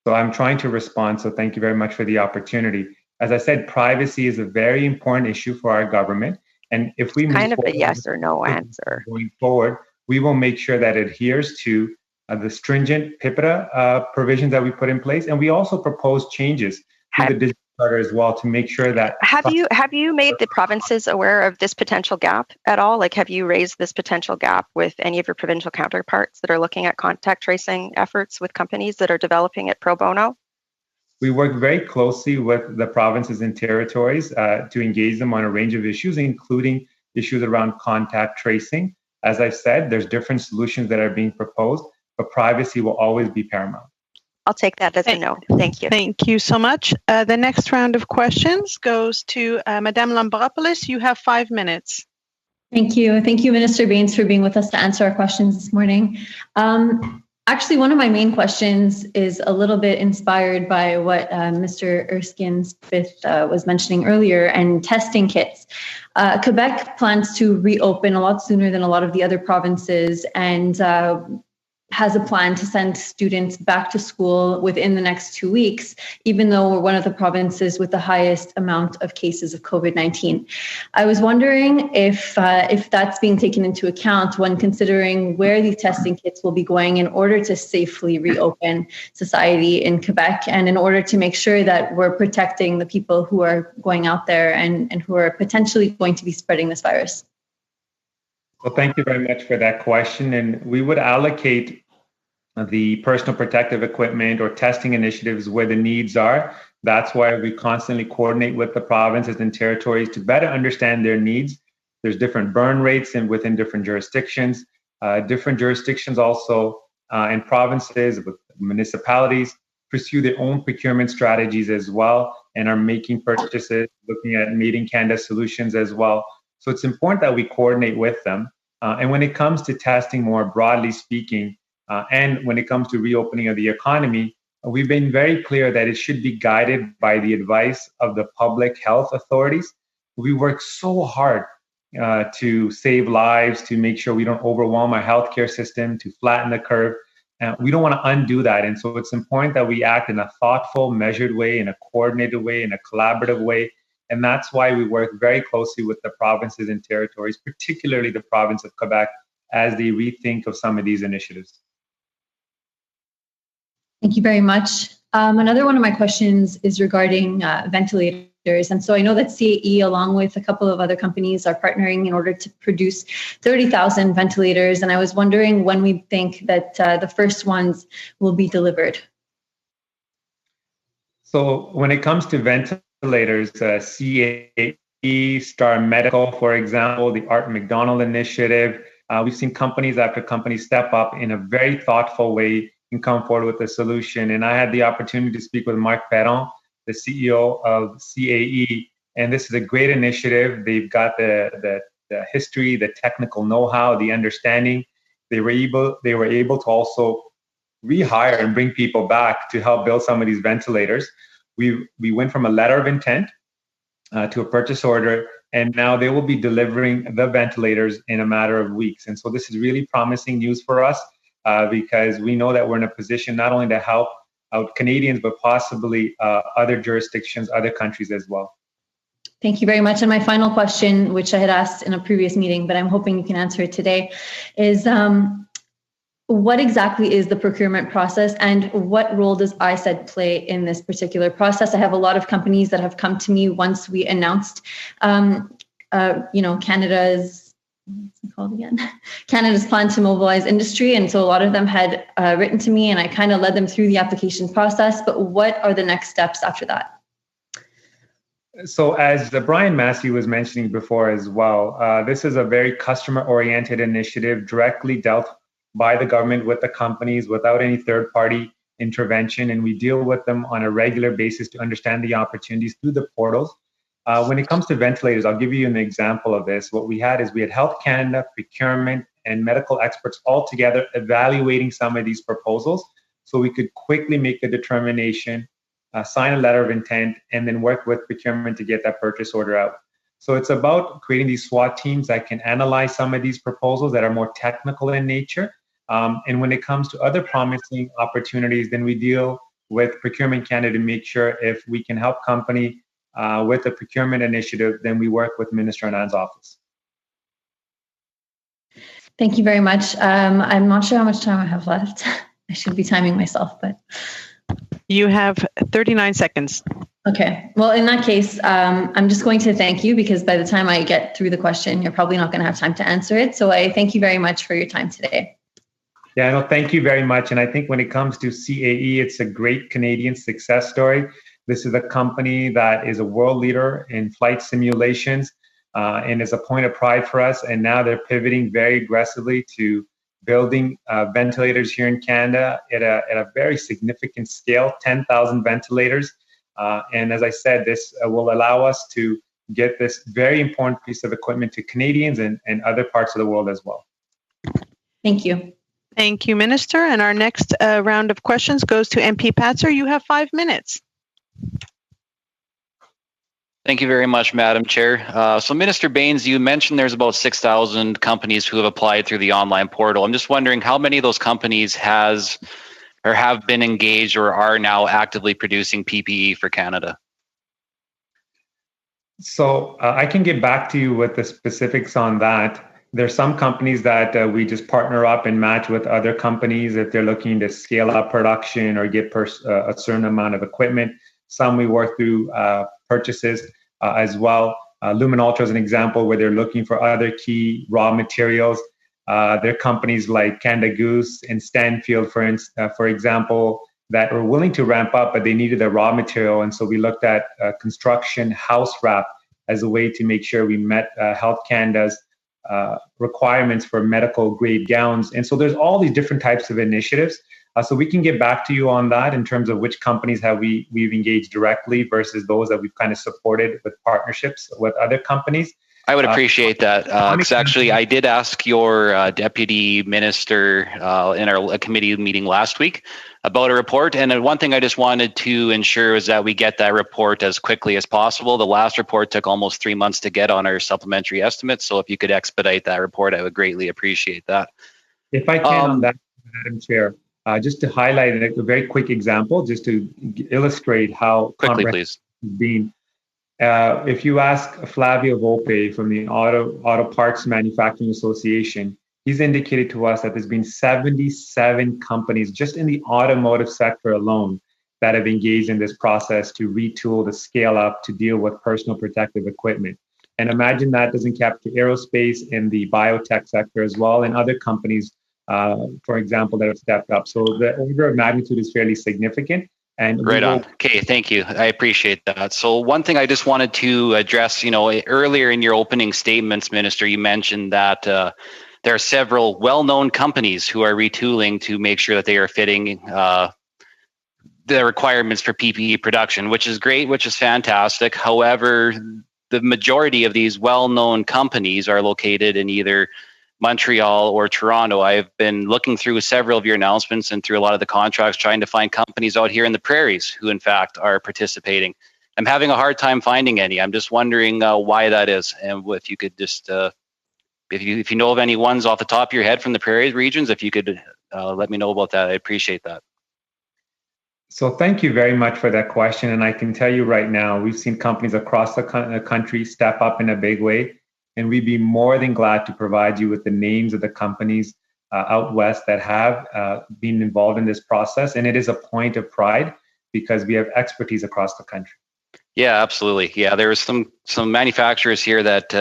So I'm trying to respond. So thank you very much for the opportunity. As I said, privacy is a very important issue for our government. And if we kind of a yes or no answer going forward, we will make sure that it adheres to the stringent PIPEDA provisions that we put in place. And we also propose changes to the digital charter as well to make sure that. Have you made the provinces aware of this potential gap at all? Like, have you raised this potential gap with any of your provincial counterparts that are looking at contact tracing efforts with companies that are developing it pro bono? We work very closely with the provinces and territories to engage them on a range of issues, including issues around contact tracing. As I said, there's different solutions that are being proposed, but privacy will always be paramount. I'll take that as a no. Thank you. Thank you so much. The next round of questions goes to Madame Lambropoulos. You have 5 minutes. Thank you. Thank you, Minister Baines, for being with us to answer our questions this morning. Actually, one of my main questions is a little bit inspired by what Mr. Erskine-Smith was mentioning earlier, and testing kits. Quebec plans to reopen a lot sooner than a lot of the other provinces, and has a plan to send students back to school within the next 2 weeks, even though we're one of the provinces with the highest amount of cases of COVID-19. I was wondering if that's being taken into account when considering where these testing kits will be going in order to safely reopen society in Quebec, and in order to make sure that we're protecting the people who are going out there and who are potentially going to be spreading this virus. Well, thank you very much for that question. And we would allocate the personal protective equipment or testing initiatives where the needs are. That's why we constantly coordinate with the provinces and territories to better understand their needs. There's different burn rates and within different jurisdictions. Different jurisdictions also and provinces with municipalities pursue their own procurement strategies as well and are making purchases, looking at Made in Canada solutions as well. So it's important that we coordinate with them. And when it comes to testing more broadly speaking, and when it comes to reopening of the economy, we've been very clear that it should be guided by the advice of the public health authorities. We work so hard to save lives, to make sure we don't overwhelm our healthcare system, to flatten the curve. We don't want to undo that. And so it's important that we act in a thoughtful, measured way, in a coordinated way, in a collaborative way. And that's why we work very closely with the provinces and territories, particularly the province of Quebec, as they rethink of some of these initiatives. Thank you very much. Another one of my questions is regarding ventilators. And so I know that CAE, along with a couple of other companies, are partnering in order to produce 30,000 ventilators. And I was wondering when we think that the first ones will be delivered. So when it comes to ventilators, CAE, Star Medical, for example, the Art McDonald Initiative, we've seen companies after companies step up in a very thoughtful way and come forward with a solution. And I had the opportunity to speak with Marc Perron, the CEO of CAE, and this is a great initiative. They've got the history, the technical know-how, the understanding. They were able to also rehire and bring people back to help build some of these ventilators. We went from a letter of intent to a purchase order, and now they will be delivering the ventilators in a matter of weeks. And so this is really promising news for us because we know that we're in a position not only to help out Canadians, but possibly other jurisdictions, other countries as well. Thank you very much. And my final question, which I had asked in a previous meeting, but I'm hoping you can answer it today, is what exactly is the procurement process and what role does ISED play in this particular process? I have a lot of companies that have come to me once we announced, Canada's, what's it called again? Canada's plan to mobilize industry. And so a lot of them had written to me and I kind of led them through the application process, but what are the next steps after that? So as Brian Massey was mentioning before as well, this is a very customer-oriented initiative directly dealt by the government with the companies without any third-party intervention, and we deal with them on a regular basis to understand the opportunities through the portals. When it comes to ventilators, I'll give you an example of this. What we had Health Canada, procurement, and medical experts all together evaluating some of these proposals. so we could quickly make a determination, sign a letter of intent, and then work with procurement to get that purchase order out. So it's about creating these SWAT teams that can analyze some of these proposals that are more technical in nature. And when it comes to other promising opportunities, then we deal with Procurement Canada to make sure if we can help company with a procurement initiative, then we work with Minister Anand's office. Thank you very much. I'm not sure how much time I have left. I should be timing myself, but. You have 39 seconds. Okay. Well, in that case, I'm just going to thank you because by the time I get through the question, you're probably not going to have time to answer it. So I thank you very much for your time today. Yeah, no, thank you very much. And I think when it comes to CAE, it's a great Canadian success story. This is a company that is a world leader in flight simulations and is a point of pride for us. And now they're pivoting very aggressively to building ventilators here in Canada at a very significant scale, 10,000 ventilators. And as I said, this will allow us to get this very important piece of equipment to Canadians and other parts of the world as well. Thank you. Thank you, Minister. And our next round of questions goes to MP Patzer. You have 5 minutes. Thank you very much, Madam Chair. So Minister Baines, you mentioned there's about 6,000 companies who have applied through the online portal. I'm just wondering how many of those companies have been engaged or are now actively producing PPE for Canada? So I can get back to you with the specifics on that. There's some companies that we just partner up and match with other companies if they're looking to scale up production or get a certain amount of equipment. Some we work through purchases as well. Lumen Ultra is an example where they're looking for other key raw materials. There are companies like Canada Goose and Stanfield, for example, that were willing to ramp up, but they needed the raw material. And so we looked at construction house wrap as a way to make sure we met Health Canada's requirements for medical grade gowns. And so there's all these different types of initiatives. So we can get back to you on that in terms of which companies we've engaged directly versus those that we've kind of supported with partnerships with other companies. I would appreciate that. Because actually, I did ask your deputy minister in our committee meeting last week about a report. And one thing I just wanted to ensure is that we get that report as quickly as possible. The last report took almost 3 months to get on our supplementary estimates. So if you could expedite that report, I would greatly appreciate that. If I can on that, Madam Chair, just to highlight a very quick example, just to illustrate how quickly, please. Being. If you ask Flavio Volpe from the Auto Parts Manufacturing Association, he's indicated to us that there's been 77 companies just in the automotive sector alone that have engaged in this process to retool, to scale up, to deal with personal protective equipment. And imagine that doesn't capture aerospace and the biotech sector as well, and other companies, for example, that have stepped up. So the order of magnitude is fairly significant. And right on. Okay, thank you. I appreciate that. So one thing I just wanted to address, earlier in your opening statements, Minister, you mentioned that there are several well-known companies who are retooling to make sure that they are fitting the requirements for PPE production, which is great, which is fantastic. However, the majority of these well-known companies are located in either Montreal or Toronto. I've been looking through several of your announcements and through a lot of the contracts trying to find companies out here in the prairies who in fact are participating. I'm having a hard time finding any. I'm just wondering why that is, and if you could just if you know of any ones off the top of your head from the prairie regions, if you could let me know about that. I appreciate that. So thank you very much for that question. And I can tell you right now, we've seen companies across the country step up in a big way. And we'd be more than glad to provide you with the names of the companies out west that have been involved in this process. And it is a point of pride because we have expertise across the country. Yeah, absolutely. Yeah, there was some manufacturers here that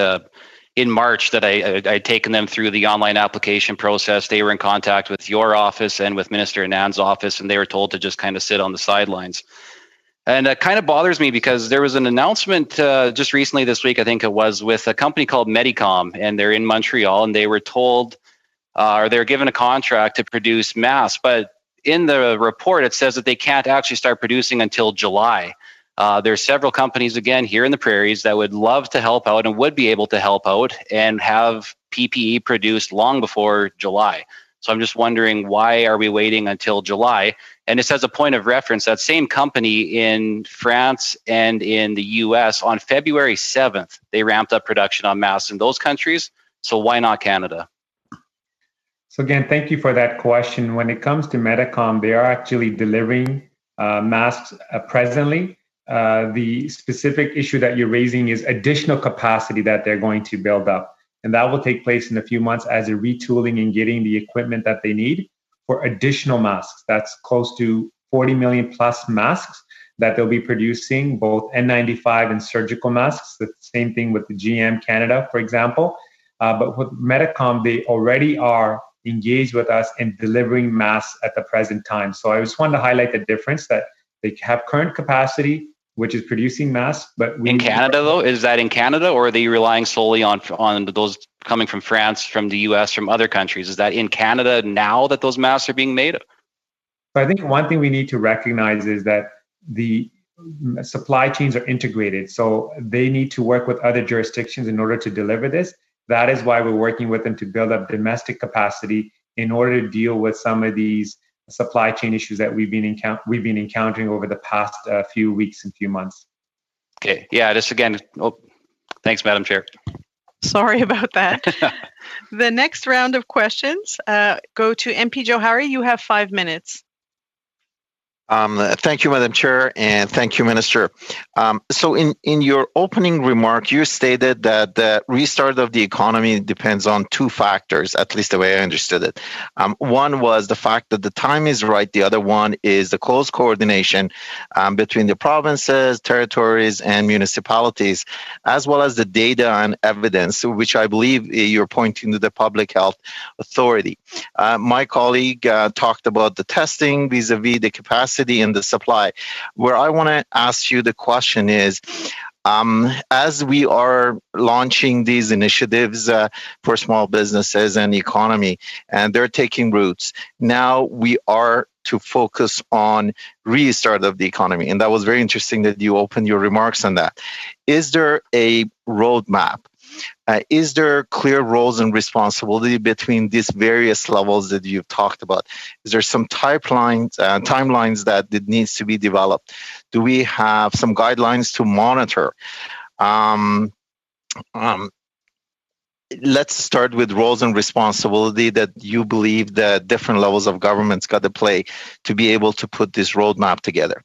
in March that I'd taken them through the online application process. They were in contact with your office and with Minister Anand's office, and they were told to just kind of sit on the sidelines. And it kind of bothers me because there was an announcement just recently this week, I think it was, with a company called Medicom, and they're in Montreal, and they were told, or they were given a contract to produce masks. But in the report, it says that they can't actually start producing until July. There's several companies, again, here in the prairies that would love to help out and would be able to help out and have PPE produced long before July. So I'm just wondering, why are we waiting until July? And just as a point of reference, that same company in France and in the US on February 7th, they ramped up production on masks in those countries. So why not Canada? So again, thank you for that question. When it comes to Medicom, they are actually delivering masks presently. The specific issue that you're raising is additional capacity that they're going to build up. And that will take place in a few months as they're retooling and getting the equipment that they need for additional masks. That's close to 40 million plus masks that they'll be producing, both N95 and surgical masks. The same thing with the GM Canada, for example. But with Medicom, they already are engaged with us in delivering masks at the present time. So I just wanted to highlight the difference that they have current capacity, which is producing masks, but in Canada, though, is that in Canada, or are they relying solely on those coming from France, from the US, from other countries? Is that in Canada now that those masks are being made? I think one thing we need to recognize is that the supply chains are integrated. So they need to work with other jurisdictions in order to deliver this. That is why we're working with them to build up domestic capacity in order to deal with some of these supply chain issues that we've been encountering over the past few weeks and few months. Okay. Yeah. Just again. Oh, thanks, Madam Chair. Sorry about that. The next round of questions go to MP Johari. You have 5 minutes. Thank you, Madam Chair, and thank you, Minister. So in your opening remark, you stated that the restart of the economy depends on two factors, at least the way I understood it. One was the fact that the time is right. The other one is the close coordination between the provinces, territories, and municipalities, as well as the data and evidence, which I believe you're pointing to the Public Health Authority. My colleague talked about the testing vis-a-vis the capacity and the supply. Where I want to ask you the question is, as we are launching these initiatives for small businesses and the economy, and they're taking roots, now we are to focus on restart of the economy. And that was very interesting that you opened your remarks on that. Is there a roadmap? Is there clear roles and responsibility between these various levels that you've talked about? Is there some timelines that needs to be developed? Do we have some guidelines to monitor? Let's start with roles and responsibility that you believe the different levels of government's got to play to be able to put this roadmap together.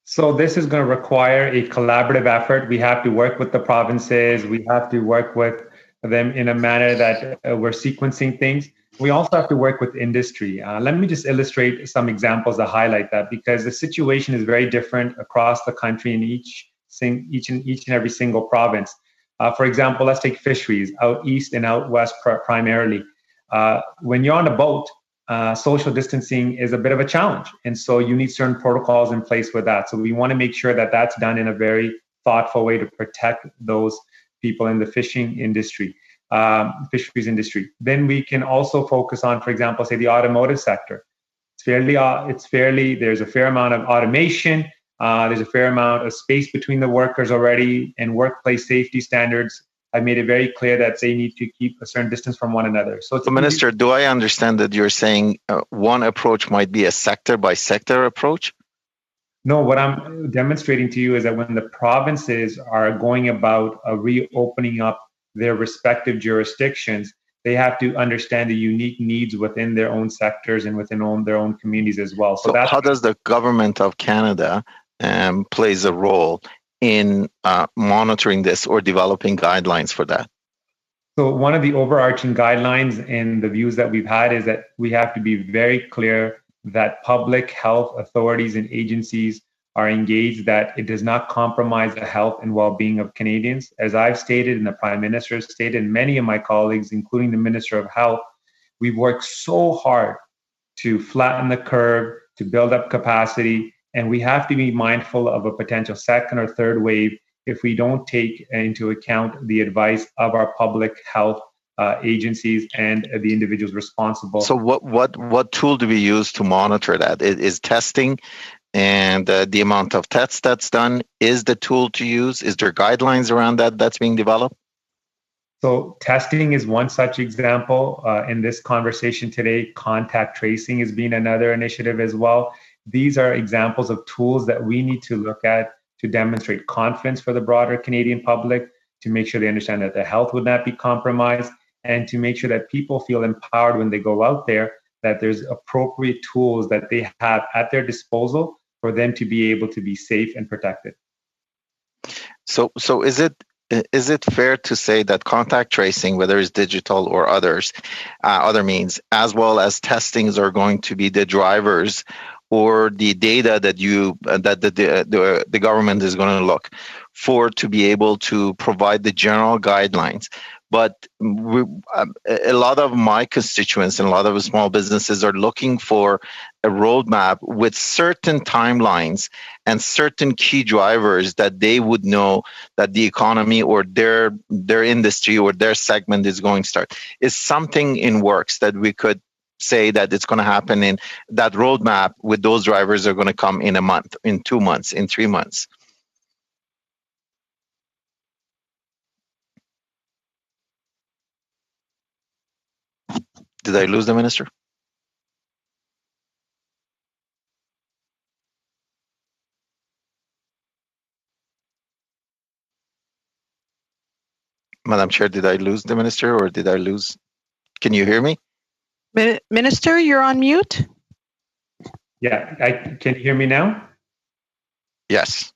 So this is going to require a collaborative effort. We have to work with the provinces. We have to work with them in a manner that we're sequencing things. We also have to work with industry. Let me just illustrate some examples to highlight that, because the situation is very different across the country in each and every single province. For example, let's take fisheries out east and out west primarily. When you're on a boat, social distancing is a bit of a challenge. And so you need certain protocols in place with that. So we want to make sure that that's done in a very thoughtful way to protect those people in the fishing industry, fisheries industry. Then we can also focus on, for example, say the automotive sector. There's a fair amount of automation. There's a fair amount of space between the workers already, and workplace safety standards. I made it very clear that they need to keep a certain distance from one another. So, Minister, do I understand that you're saying one approach might be a sector by sector approach? No, what I'm demonstrating to you is that when the provinces are going about reopening up their respective jurisdictions, they have to understand the unique needs within their own sectors and within their own communities as well. So how does the government of Canada plays a role in monitoring this or developing guidelines for that? So one of the overarching guidelines and the views that we've had is that we have to be very clear that public health authorities and agencies are engaged, that it does not compromise the health and well-being of Canadians. As I've stated and the Prime Minister has stated, and many of my colleagues, including the Minister of Health, we've worked so hard to flatten the curve, to build up capacity, and we have to be mindful of a potential second or third wave if we don't take into account the advice of our public health agencies and the individuals responsible. So what tool do we use to monitor that? Is testing and the amount of tests that's done is the tool to use? Is there guidelines around that that's being developed? So testing is one such example. In this conversation today, contact tracing is being another initiative as well. These are examples of tools that we need to look at to demonstrate confidence for the broader Canadian public, to make sure they understand that their health would not be compromised, and to make sure that people feel empowered when they go out there, that there's appropriate tools that they have at their disposal for them to be able to be safe and protected. So is it fair to say that contact tracing, whether it's digital or others, other means, as well as testings, are going to be the drivers or the data that the government is going to look for to be able to provide the general guidelines? But a lot of my constituents and a lot of small businesses are looking for a roadmap with certain timelines and certain key drivers that they would know that the economy or their industry or their segment is going to start. Is something in works that we could say that it's going to happen in that roadmap with those drivers are going to come in a month, in 2 months, in 3 months? Did I lose the minister? Madam Chair, did I lose the minister or did I lose? Can you hear me? Minister, you're on mute. Yeah, can you hear me now? Yes.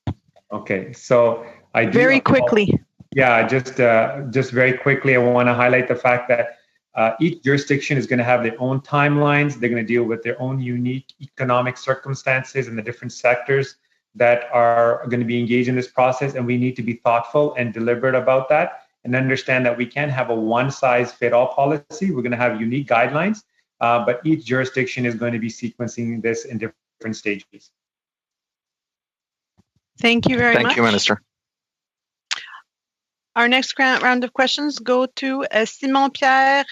Okay, so I do very quickly. Yeah, just very quickly, I want to highlight the fact that each jurisdiction is going to have their own timelines. They're going to deal with their own unique economic circumstances and the different sectors that are going to be engaged in this process. And we need to be thoughtful and deliberate about that and understand that we can't have a one-size-fit-all policy. We're going to have unique guidelines, but each jurisdiction is going to be sequencing this in different stages. Thank you very much. Thank you, Minister. Our next round of questions go to Simon-Pierre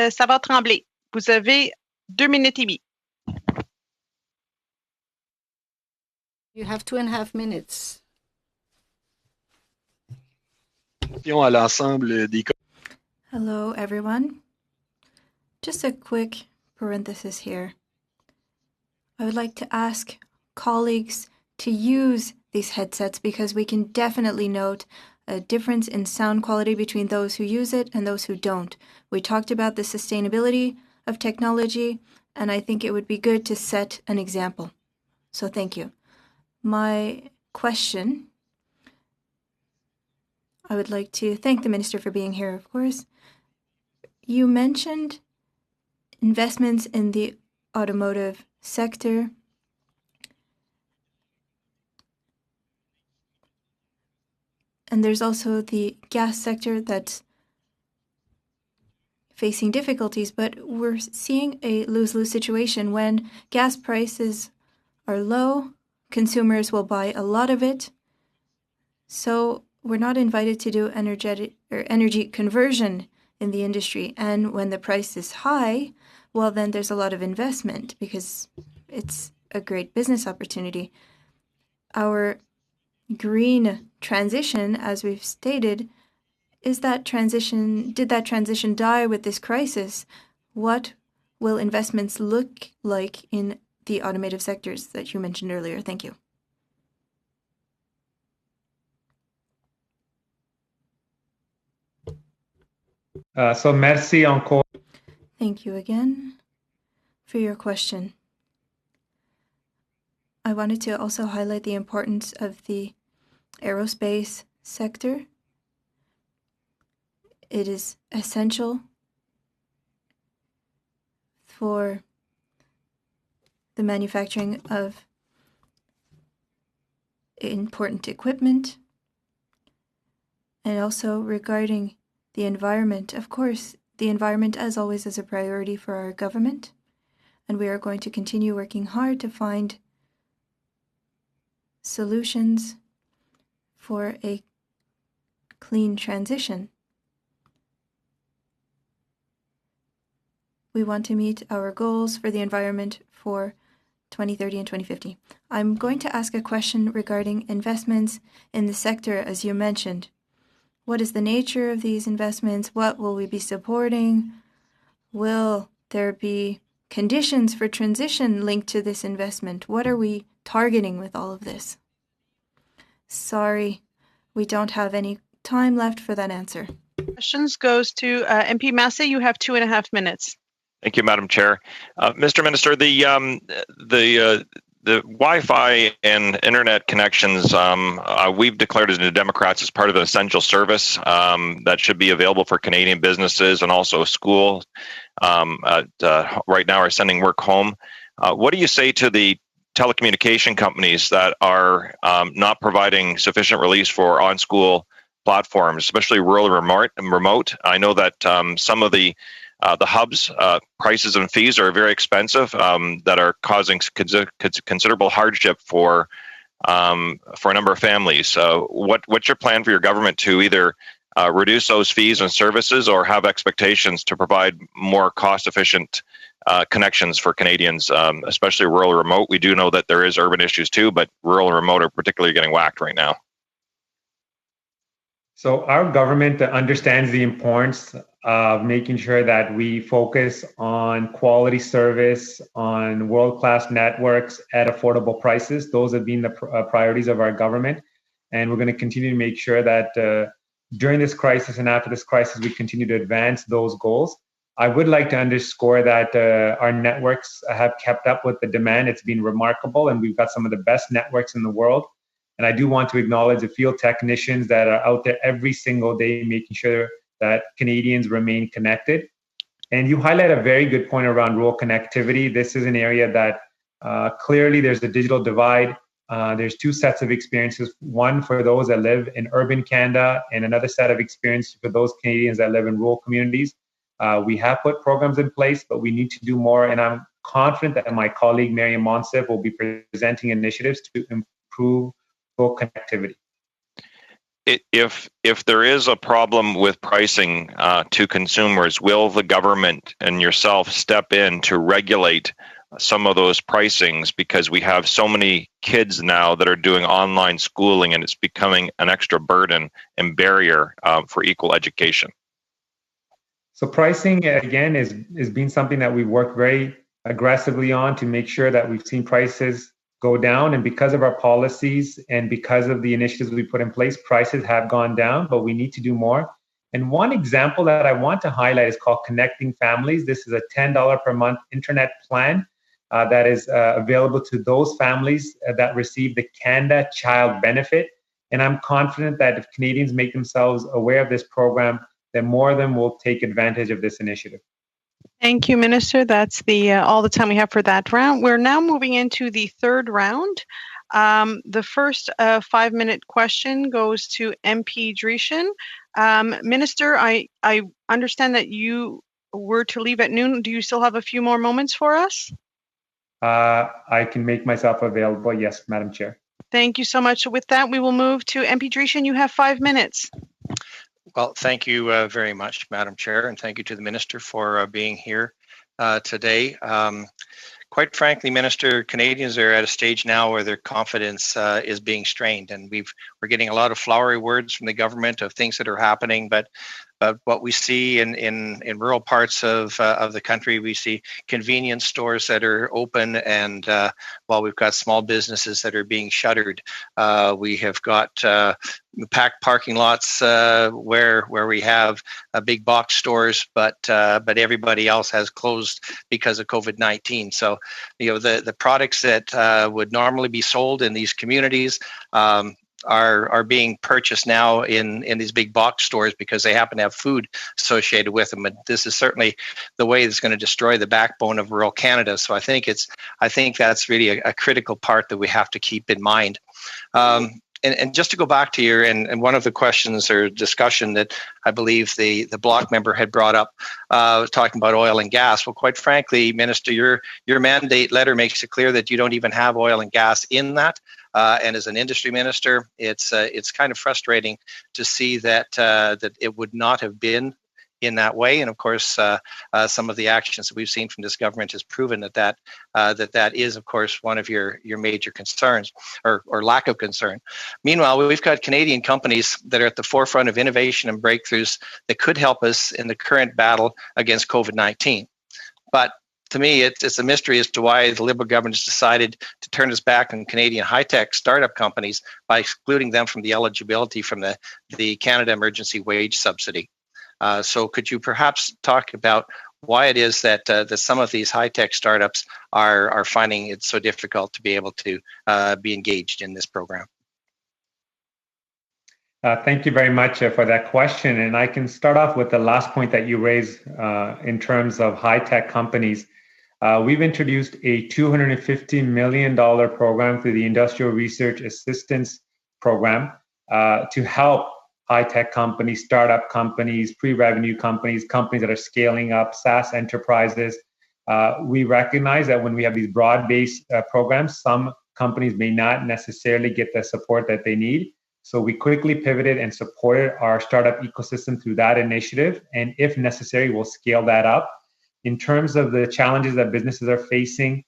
Savard-Tremblay. Vous avez 2 minutes et demie. You have 2.5 minutes. Hello, everyone. Just a quick parenthesis here. I would like to ask colleagues to use these headsets because we can definitely note a difference in sound quality between those who use it and those who don't. We talked about the sustainability of technology, and I think it would be good to set an example. So thank you. My question, I would like to thank the Minister for being here, of course. You mentioned investments in the automotive sector. And there's also the gas sector that's facing difficulties, but we're seeing a lose-lose situation. When gas prices are low, consumers will buy a lot of it. So we're not invited to do energy conversion in the industry. And when the price is high, well, then there's a lot of investment because it's a great business opportunity. Our green transition, as we've stated, did that transition die with this crisis? What will investments look like in the automotive sectors that you mentioned earlier? Thank you. So merci encore. Thank you again for your question. I wanted to also highlight the importance of the aerospace sector. It is essential for the manufacturing of important equipment, and also regarding the environment. Of course, the environment, as always, is a priority for our government, and we are going to continue working hard to find solutions for a clean transition. We want to meet our goals for the environment for 2030 and 2050. I'm going to ask a question regarding investments in the sector, as you mentioned. What is the nature of these investments? What will we be supporting? Will there be conditions for transition linked to this investment? What are we targeting with all of this? Sorry, we don't have any time left for that answer. Questions goes to MP Massey. You have 2.5 minutes. Thank you, Madam Chair. Mr. Minister, the Wi-Fi and internet connections, we've declared as New Democrats as part of an essential service that should be available for Canadian businesses and also schools. Right now are sending work home. What do you say to the telecommunication companies that are not providing sufficient release for on-school platforms, especially rural and remote? I know that some of the hubs prices and fees are very expensive, that are causing considerable hardship for a number of families. What's your plan for your government to either reduce those fees and services, or have expectations to provide more cost-efficient connections for Canadians, especially rural and remote? We do know that there is urban issues too, but rural and remote are particularly getting whacked right now. So our government understands the importance of making sure that we focus on quality service, on world-class networks at affordable prices. Those have been the priorities of our government. And we're going to continue to make sure that during this crisis and after this crisis, we continue to advance those goals. I would like to underscore that our networks have kept up with the demand. It's been remarkable, and we've got some of the best networks in the world. And I do want to acknowledge the field technicians that are out there every single day making sure that Canadians remain connected. And you highlight a very good point around rural connectivity. This is an area that clearly there's a digital divide. There's two sets of experiences, one for those that live in urban Canada and another set of experience for those Canadians that live in rural communities. We have put programs in place, but we need to do more. And I'm confident that my colleague, Mariam Monsef, will be presenting initiatives to improve rural connectivity. If there is a problem with pricing to consumers, will the government and yourself step in to regulate some of those pricings, because we have so many kids now that are doing online schooling and it's becoming an extra burden and barrier for equal education? So pricing, again, is being something that we've worked very aggressively on to make sure that we've seen prices go down. And because of our policies and because of the initiatives we put in place, prices have gone down, but we need to do more. And one example that I want to highlight is called Connecting Families. This is a $10 per month internet plan that is available to those families that receive the Canada Child Benefit. And I'm confident that if Canadians make themselves aware of this program, then more of them will take advantage of this initiative. Thank you, Minister. That's all the time we have for that round. We're now moving into the third round. The first 5-minute question goes to MP Dreeshen. Minister, I understand that you were to leave at noon. Do you still have a few more moments for us? I can make myself available. Yes, Madam Chair. Thank you so much. With that, we will move to MP Dreeshen. You have 5 minutes. Well, thank you very much, Madam Chair, and thank you to the Minister for being here today. Quite frankly, Minister, Canadians are at a stage now where their confidence is being strained, and we're getting a lot of flowery words from the government of things that are happening, but what we see in rural parts of the country, we see convenience stores that are open, and while we've got small businesses that are being shuttered, we have got packed parking lots where we have big box stores, but everybody else has closed because of COVID-19. So, the products that would normally be sold in these communities are being purchased now in these big box stores because they happen to have food associated with them. And this is certainly the way that's going to destroy the backbone of rural Canada. So I think that's really a critical part that we have to keep in mind. And just to go back to your, and one of the questions or discussion that I believe the block member had brought up, talking about oil and gas. Well, quite frankly, Minister, your mandate letter makes it clear that you don't even have oil and gas in that. And as an industry minister, it's kind of frustrating to see that it would not have been in that way. And of course, some of the actions that we've seen from this government has proven that is, of course, one of your major concerns or lack of concern. Meanwhile, we've got Canadian companies that are at the forefront of innovation and breakthroughs that could help us in the current battle against COVID-19. But to me, it's a mystery as to why the Liberal government has decided to turn its back on Canadian high-tech startup companies by excluding them from the eligibility from the Canada Emergency Wage Subsidy. So could you perhaps talk about why it is that some of these high-tech startups are finding it so difficult to be able to be engaged in this program? Thank you very much for that question. And I can start off with the last point that you raised in terms of high-tech companies. We've introduced a $250 million program through the Industrial Research Assistance Program to help high-tech companies, startup companies, pre-revenue companies, companies that are scaling up, SaaS enterprises. We recognize that when we have these broad-based programs, some companies may not necessarily get the support that they need. So we quickly pivoted and supported our startup ecosystem through that initiative. And if necessary, we'll scale that up. In terms of the challenges that businesses are facing,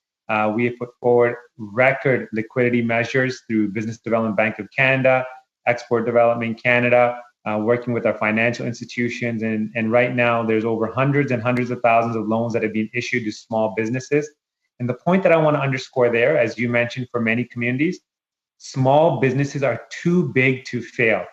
we have put forward record liquidity measures through Business Development Bank of Canada, Export Development Canada, working with our financial institutions. And right now, there's over hundreds and hundreds of thousands of loans that have been issued to small businesses. And the point that I want to underscore there, as you mentioned, for many communities, small businesses are too big to fail.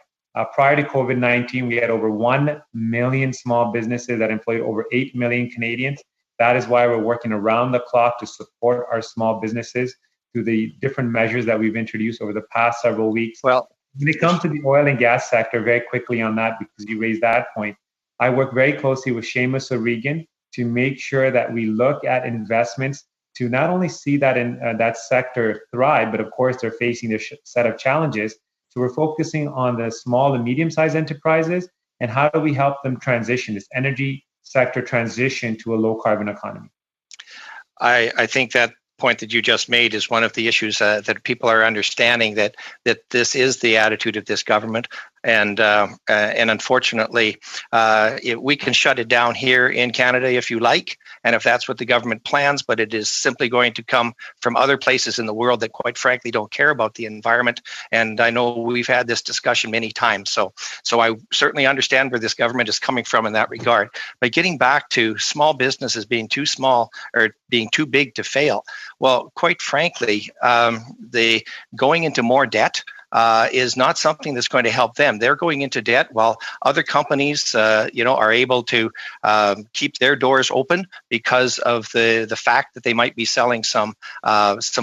Prior to COVID-19, we had over 1 million small businesses that employed over 8 million Canadians. That is why we're working around the clock to support our small businesses through the different measures that we've introduced over the past several weeks. Well, when it comes to the oil and gas sector, very quickly on that, because you raised that point, I work very closely with Seamus O'Regan to make sure that we look at investments to not only see that in that sector thrive, but of course they're facing their set of challenges. So we're focusing on the small and medium-sized enterprises and how do we help them transition this energy sector transition to a low-carbon economy. I think that point that you just made is one of the issues that people are understanding, that this is the attitude of this government. And unfortunately, we can shut it down here in Canada if you like, and if that's what the government plans, but it is simply going to come from other places in the world that quite frankly don't care about the environment. And I know we've had this discussion many times. So I certainly understand where this government is coming from in that regard. But getting back to small businesses being too small or being too big to fail, well, quite frankly, the going into more debt is not something that's going to help them. They're going into debt while other companies, are able to keep their doors open because of the fact that they might be selling some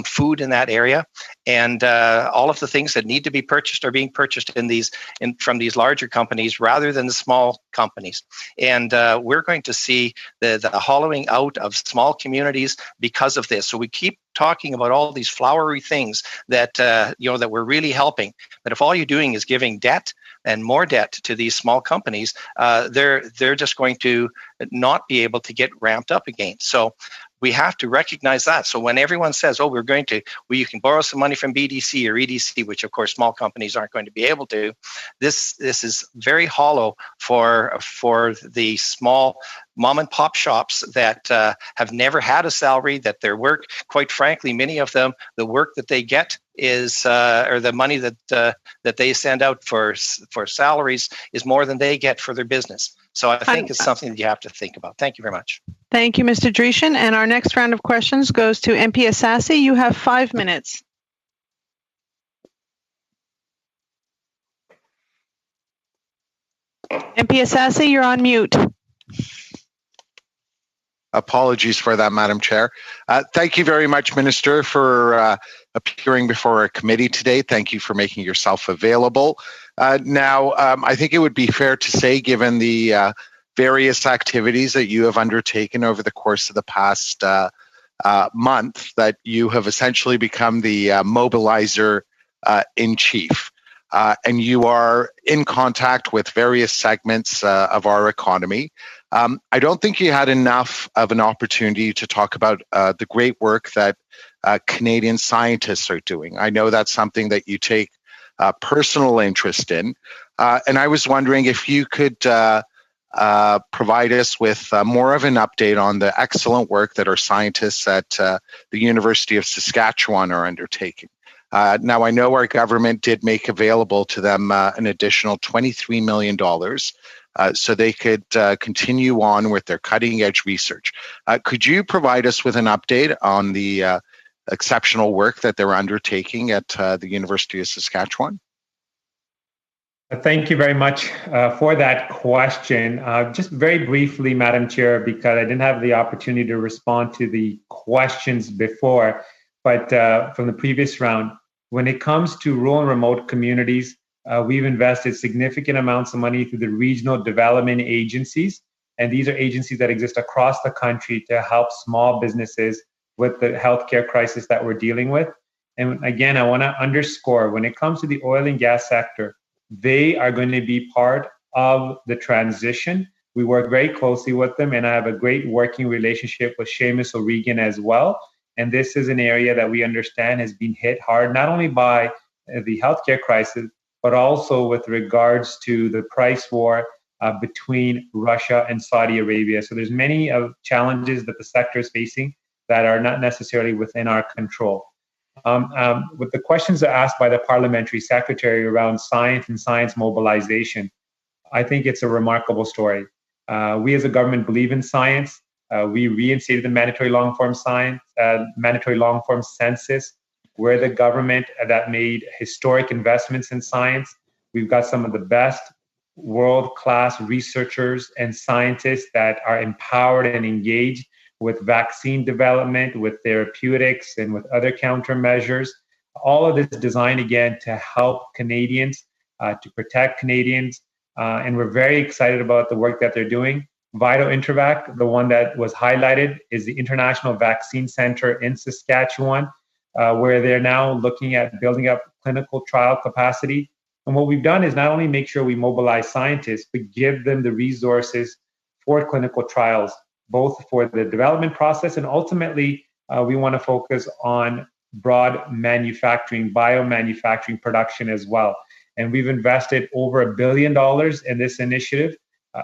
food in that area, and all of the things that need to be purchased are being purchased from these larger companies rather than the small companies. And we're going to see the hollowing out of small communities because of this. So we keep talking about all these flowery things that that we're really helping, but if all you're doing is giving debt and more debt to these small companies, they're just going to not be able to get ramped up again. So we have to recognize that. So when everyone says, "Oh, you can borrow some money from BDC or EDC," which of course small companies aren't going to be able to, this is very hollow for the small mom and pop shops that have never had a salary, that their work, quite frankly, many of them, the work that they get is, or the money that they send out for salaries is more than they get for their business. So I think it's something that you have to think about. Thank you very much. Thank you, Mr. Dreeshen. And our next round of questions goes to MP Asasi. You have 5 minutes. MP Asasi, you're on mute. Apologies for that, Madam Chair. Thank you very much, Minister, for appearing before our committee today. Thank you for making yourself available. Now, I think it would be fair to say, given the various activities that you have undertaken over the course of the past month, that you have essentially become the mobilizer in chief. And you are in contact with various segments of our economy. I don't think you had enough of an opportunity to talk about the great work that Canadian scientists are doing. I know that's something that you take personal interest in. And I was wondering if you could provide us with more of an update on the excellent work that our scientists at the University of Saskatchewan are undertaking. Now, I know our government did make available to them an additional $23 million so they could continue on with their cutting-edge research. Could you provide us with an update on the exceptional work that they're undertaking at the University of Saskatchewan? Thank you very much for that question. Just very briefly, Madam Chair, because I didn't have the opportunity to respond to the questions before, but from the previous round, when it comes to rural and remote communities, we've invested significant amounts of money through the regional development agencies. And these are agencies that exist across the country to help small businesses with the healthcare crisis that we're dealing with. And again, I want to underscore, when it comes to the oil and gas sector, they are going to be part of the transition. We work very closely with them, and I have a great working relationship with Seamus O'Regan as well. And this is an area that we understand has been hit hard, not only by the healthcare crisis, but also with regards to the price war between Russia and Saudi Arabia. So there's many challenges that the sector is facing that are not necessarily within our control. With the questions asked by the parliamentary secretary around science and science mobilization, I think it's a remarkable story. We as a government believe in science. We reinstated the mandatory long-form census. We're the government that made historic investments in science. We've got some of the best world-class researchers and scientists that are empowered and engaged with vaccine development, with therapeutics, and with other countermeasures. All of this designed, again, to help Canadians, to protect Canadians, and we're very excited about the work that they're doing. Vital Intervac, the one that was highlighted, is the International Vaccine Center in Saskatchewan, where they're now looking at building up clinical trial capacity. And what we've done is not only make sure we mobilize scientists, but give them the resources for clinical trials, both for the development process, and ultimately we want to focus on broad manufacturing, biomanufacturing production as well. And we've invested over $1 billion in this initiative,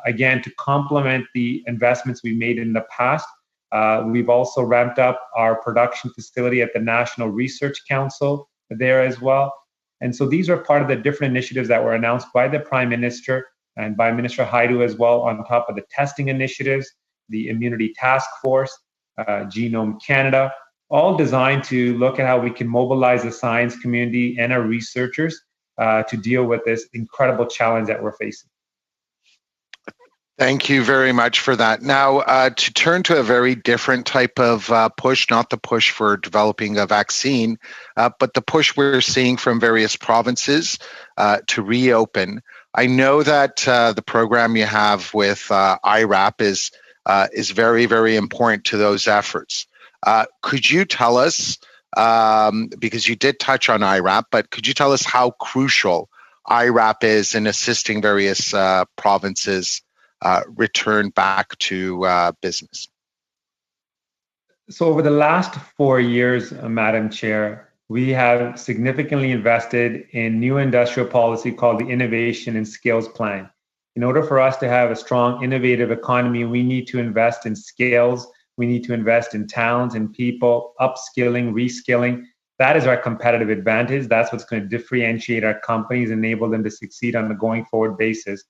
again, to complement the investments we made in the past. We've also ramped up our production facility at the National Research Council there as well. And so these are part of the different initiatives that were announced by the Prime Minister and by Minister Haidu as well, on top of the testing initiatives, the Immunity Task Force, Genome Canada, all designed to look at how we can mobilize the science community and our researchers to deal with this incredible challenge that we're facing. Thank you very much for that. Now, to turn to a very different type of push, not the push for developing a vaccine, but the push we're seeing from various provinces to reopen. I know that the program you have with IRAP is very, very important to those efforts. Could you tell us, because you did touch on IRAP, but could you tell us how crucial IRAP is in assisting various provinces return back to business? So over the last 4 years, Madam Chair, we have significantly invested in new industrial policy called the Innovation and Skills Plan. In order for us to have a strong, innovative economy, we need to invest in skills, we need to invest in talents and people, upskilling, reskilling. That is our competitive advantage. That's what's going to differentiate our companies, enable them to succeed on a going forward basis.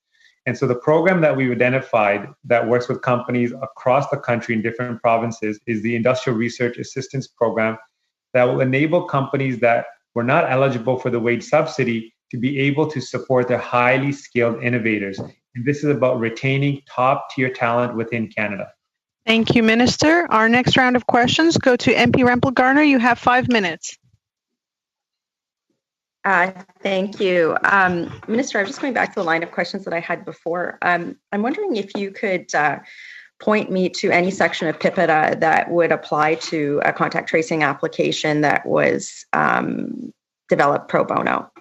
And so the program that we've identified that works with companies across the country in different provinces is the Industrial Research Assistance Program that will enable companies that were not eligible for the wage subsidy to be able to support their highly skilled innovators. And this is about retaining top-tier talent within Canada. Thank you, Minister. Our next round of questions go to MP Rempel-Garner. You have 5 minutes. Thank you. Minister, I was just going back to the line of questions that I had before. I'm wondering if you could point me to any section of PIPEDA that would apply to a contact tracing application that was developed pro bono.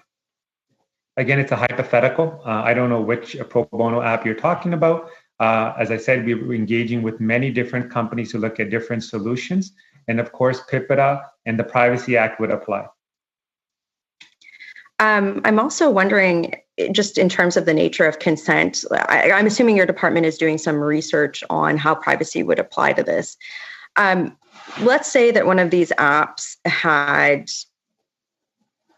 Again, it's a hypothetical. I don't know which pro bono app you're talking about. As I said, we're engaging with many different companies to look at different solutions. And of course, PIPEDA and the Privacy Act would apply. I'm also wondering just in terms of the nature of consent, I'm assuming your department is doing some research on how privacy would apply to this. Let's say that one of these apps had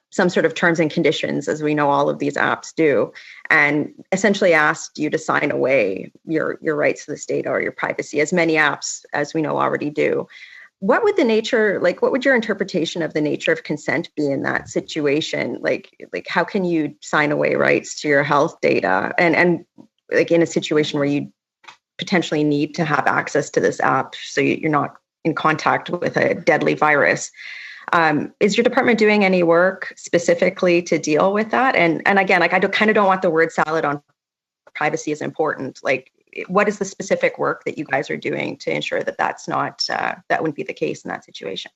some sort of terms and conditions, as we know all of these apps do, and essentially asked you to sign away your rights to this data or your privacy, as many apps, as we know, already do. What would what would your interpretation of the nature of consent be in that situation? Like how can you sign away rights to your health data and like in a situation where you potentially need to have access to this app so you're not in contact with a deadly virus? Is your department doing any work specifically to deal with that? And again, like I kind of don't want the word salad on privacy is important. Like, what is the specific work that you guys are doing to ensure that that's not that wouldn't be the case in that situation?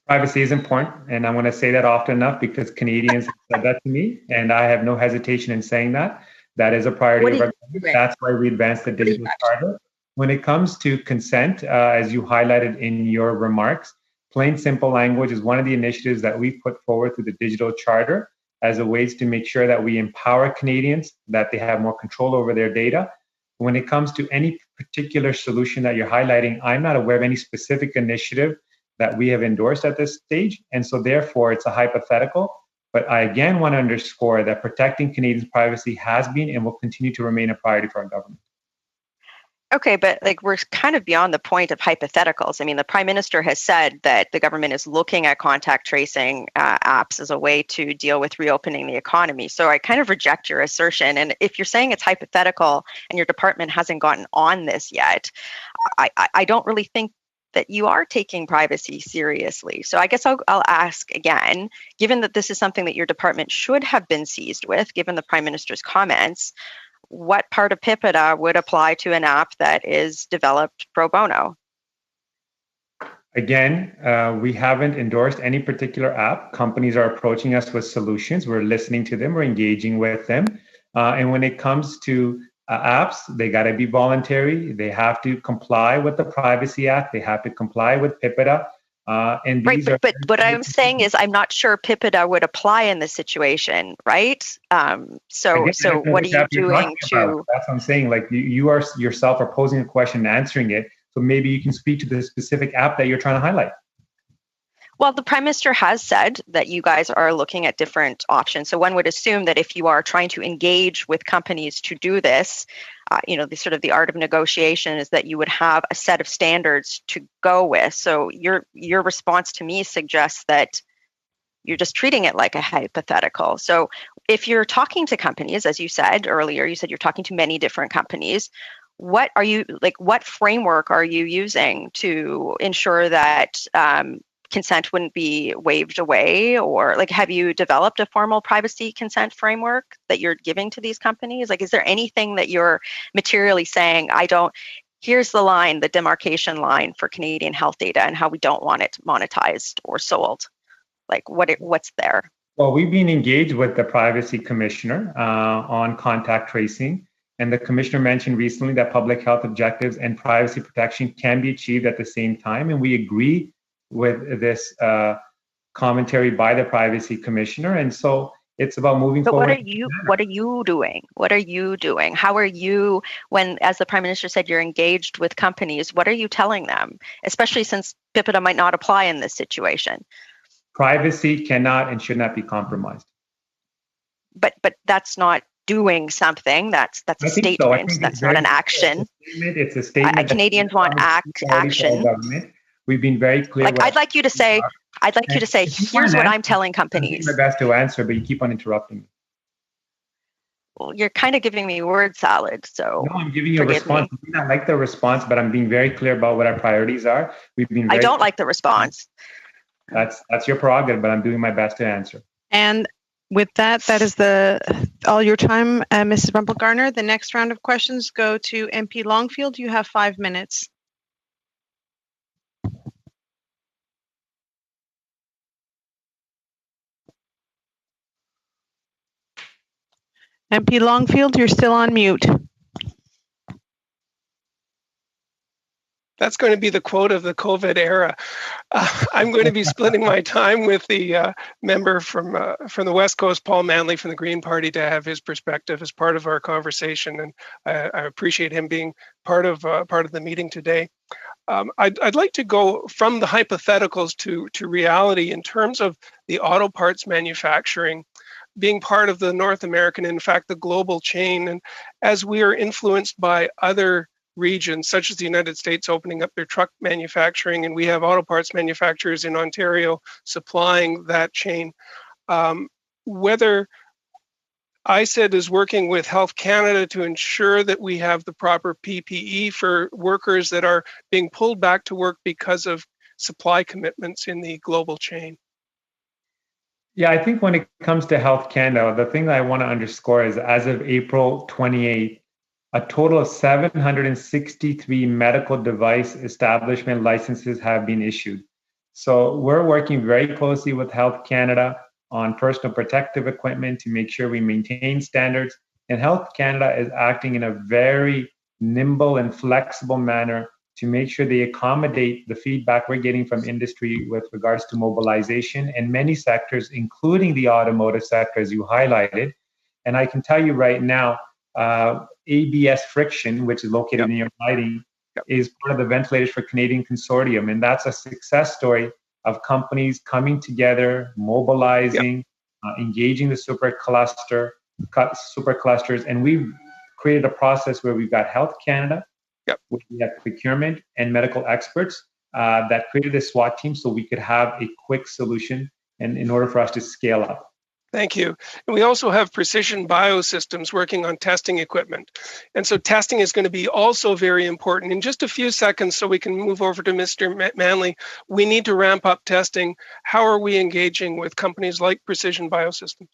Privacy is important, and I want to say that often enough because Canadians have said that to me, and I have no hesitation in saying that. That is a priority of our government. That's why we advanced the digital charter. When it comes to consent, as you highlighted in your remarks, plain simple language is one of the initiatives that we put forward through the digital charter as a ways to make sure that we empower Canadians, that they have more control over their data. When it comes to any particular solution that you're highlighting, I'm not aware of any specific initiative that we have endorsed at this stage. And so therefore it's a hypothetical. But I again want to underscore that protecting Canadians' privacy has been and will continue to remain a priority for our government. Okay, but like we're kind of beyond the point of hypotheticals. I mean, the Prime Minister has said that the government is looking at contact tracing apps as a way to deal with reopening the economy. So I kind of reject your assertion. And if you're saying it's hypothetical and your department hasn't gotten on this yet, I don't really think that you are taking privacy seriously. So I guess I'll ask again, given that this is something that your department should have been seized with, given the Prime Minister's comments, what part of PIPEDA would apply to an app that is developed pro bono? Again, we haven't endorsed any particular app. Companies are approaching us with solutions. We're listening to them. We're engaging with them. And when it comes to apps, they got to be voluntary. They have to comply with the Privacy Act. They have to comply with PIPEDA. And these right, but what I'm saying is I'm not sure PIPEDA would apply in this situation, right? So what are you doing to... That's what I'm saying. Like you are yourself are posing a question and answering it. So maybe you can speak to the specific app that you're trying to highlight. Well, the Prime Minister has said that you guys are looking at different options. So one would assume that if you are trying to engage with companies to do this, the art of negotiation is that you would have a set of standards to go with. So your response to me suggests that you're just treating it like a hypothetical. So if you're talking to companies, as you said earlier, you said you're talking to many different companies. What framework are you using to ensure that consent wouldn't be waived away? Or have you developed a formal privacy consent framework that you're giving to these companies? Is there anything that you're materially saying, here's the line, the demarcation line for Canadian health data and how we don't want it monetized or sold? What's there? Well, we've been engaged with the Privacy Commissioner on contact tracing. And the Commissioner mentioned recently that public health objectives and privacy protection can be achieved at the same time. And we agree with this commentary by the Privacy Commissioner. And so it's about moving forward. But what are you doing? What are you doing? How are you, when, as the Prime Minister said, you're engaged with companies, what are you telling them? Especially since PIPEDA might not apply in this situation. Privacy cannot and should not be compromised. But that's not doing something. That's a statement. So. That's not an action. It's a statement. Canadians want action. We've been very clear. I'd like you to say, here's what I'm telling companies. I'm doing my best to answer, but you keep on interrupting me. Well, you're kind of giving me word salad. So no, I'm giving you a response. I do not like the response, but I'm being very clear about what our priorities are. I don't like the response. That's your prerogative, but I'm doing my best to answer. And with that is all your time, Mrs. Rumpel-Garner. The next round of questions go to MP Longfield. You have 5 minutes. MP Longfield, you're still on mute. That's going to be the quote of the COVID era. I'm going to be splitting my time with the member from the West Coast, Paul Manley from the Green Party, to have his perspective as part of our conversation, and I appreciate him being part of the meeting today. I'd like to go from the hypotheticals to reality in terms of the auto parts manufacturing being part of the North American, in fact, the global chain. And as we are influenced by other regions, such as the United States opening up their truck manufacturing, and we have auto parts manufacturers in Ontario supplying that chain, whether ISED is working with Health Canada to ensure that we have the proper PPE for workers that are being pulled back to work because of supply commitments in the global chain. Yeah, I think when it comes to Health Canada, the thing that I want to underscore is as of April 28th, a total of 763 medical device establishment licenses have been issued. So we're working very closely with Health Canada on personal protective equipment to make sure we maintain standards. And Health Canada is acting in a very nimble and flexible manner to make sure they accommodate the feedback we're getting from industry with regards to mobilization in many sectors, including the automotive sector, as you highlighted. And I can tell you right now, ABS Friction, which is located in your riding, is part of the Ventilators for Canadian Consortium. And that's a success story of companies coming together, mobilizing, engaging the super clusters. And we've created a process where we've got Health Canada, we have procurement and medical experts that created a SWAT team so we could have a quick solution and in order for us to scale up. Thank you. And we also have Precision Biosystems working on testing equipment. And so testing is going to be also very important. In just a few seconds, so we can move over to Mr. Manley, we need to ramp up testing. How are we engaging with companies like Precision Biosystems?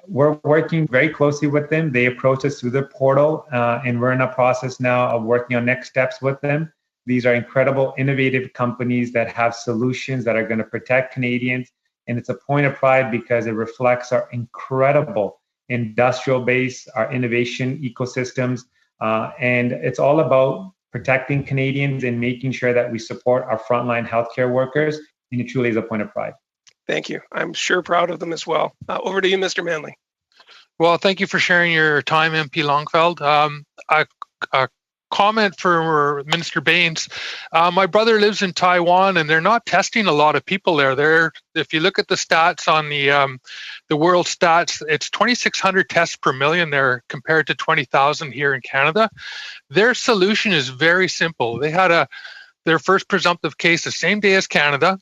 We're working very closely with them. They approach us through the portal, and we're in a process now of working on next steps with them. These are incredible, innovative companies that have solutions that are going to protect Canadians. And it's a point of pride because it reflects our incredible industrial base, our innovation ecosystems, and it's all about protecting Canadians and making sure that we support our frontline healthcare workers. And it truly is a point of pride. Thank you. I'm sure proud of them as well. Over to you, Mr. Manley. Well, thank you for sharing your time, MP Longfeld. A comment for Minister Baines. My brother lives in Taiwan, and they're not testing a lot of people there. If you look at the stats on the world stats, it's 2,600 tests per million there compared to 20,000 here in Canada. Their solution is very simple. They had their first presumptive case the same day as Canada.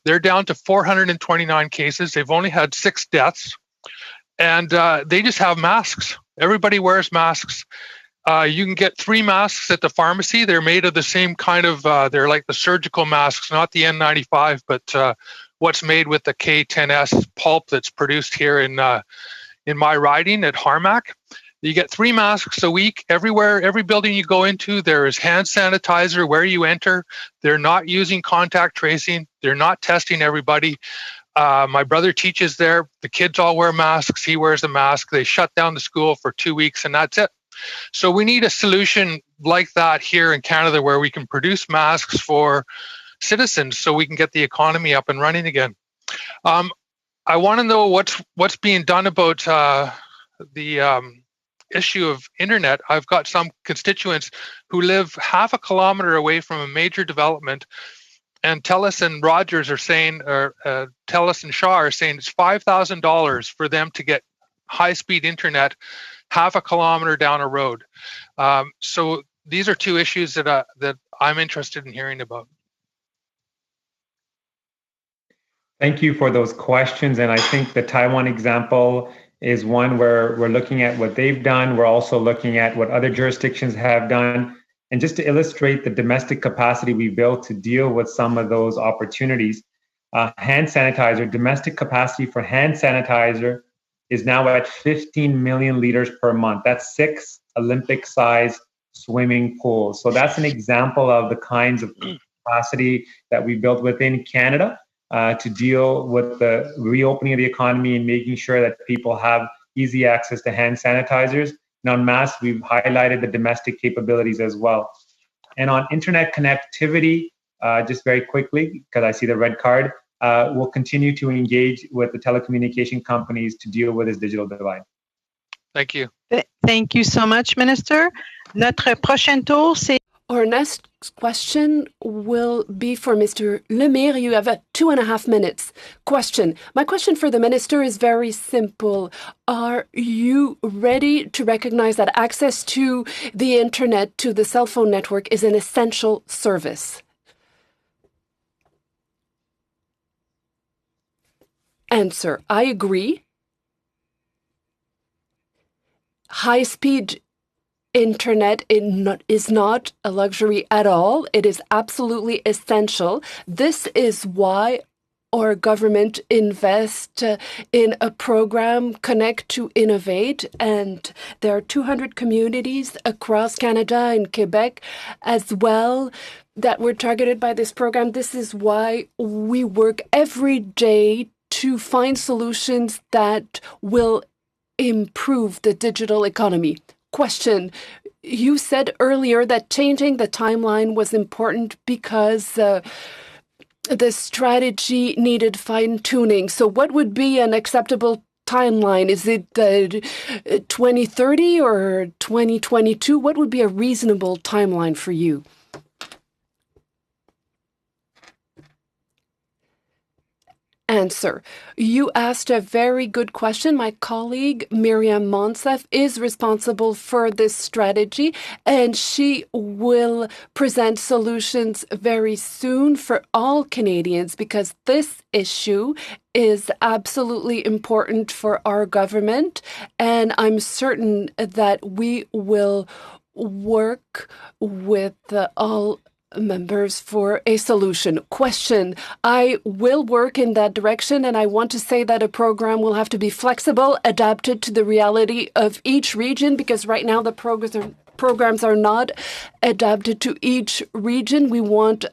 They're down to 429 cases. They've only had 6 deaths, and they just have masks. Everybody wears masks. You can get 3 masks at the pharmacy. They're made of the same kind of, they're like the surgical masks, not the N95, but what's made with the K10S pulp that's produced here in my riding at Harmac. You get 3 masks a week. Everywhere, every building you go into, there is hand sanitizer where you enter. They're not using contact tracing. They're not testing everybody. My brother teaches there. The kids all wear masks. He wears a mask. They shut down the school for 2 weeks, and that's it. So we need a solution like that here in Canada where we can produce masks for citizens so we can get the economy up and running again. I want to know what's being done about the issue of internet. I've got some constituents who live half a kilometer away from a major development, and TELUS and Rogers are saying, or TELUS and Shaw are saying it's $5,000 for them to get high-speed internet half a kilometer down a road. So these are 2 issues that I'm interested in hearing about. Thank you for those questions. And I think the Taiwan example is one where we're looking at what they've done. We're also looking at what other jurisdictions have done. And just to illustrate the domestic capacity we built to deal with some of those opportunities, hand sanitizer, domestic capacity for hand sanitizer is now at 15 million liters per month. That's 6 Olympic-sized swimming pools. So that's an example of the kinds of capacity that we built within Canada to deal with the reopening of the economy and making sure that people have easy access to hand sanitizers. And on masks, we've highlighted the domestic capabilities as well. And on internet connectivity, just very quickly, because I see the red card, we'll continue to engage with the telecommunication companies to deal with this digital divide. Thank you. Thank you so much, Minister. Notre prochain tour, c'est... Our next question will be for Mr. Lemire. You have 2.5 minutes. Question. My question for the Minister is very simple. Are you ready to recognize that access to the internet, to the cell phone network, is an essential service? Answer. I agree. High-speed internet is not a luxury at all. It is absolutely essential. This is why our government invests in a program, Connect to Innovate, and there are 200 communities across Canada and Quebec as well that were targeted by this program. This is why we work every day to find solutions that will improve the digital economy. Question. You said earlier that changing the timeline was important because the strategy needed fine-tuning. So what would be an acceptable timeline? Is it 2030 or 2022? What would be a reasonable timeline for you? Answer. You asked a very good question. My colleague Miriam Monsef is responsible for this strategy, and she will present solutions very soon for all Canadians because this issue is absolutely important for our government, and I'm certain that we will work with all members for a solution. Question. I will work in that direction, and I want to say that a program will have to be flexible, adapted to the reality of each region, because right now the programs are not adapted to each region. We want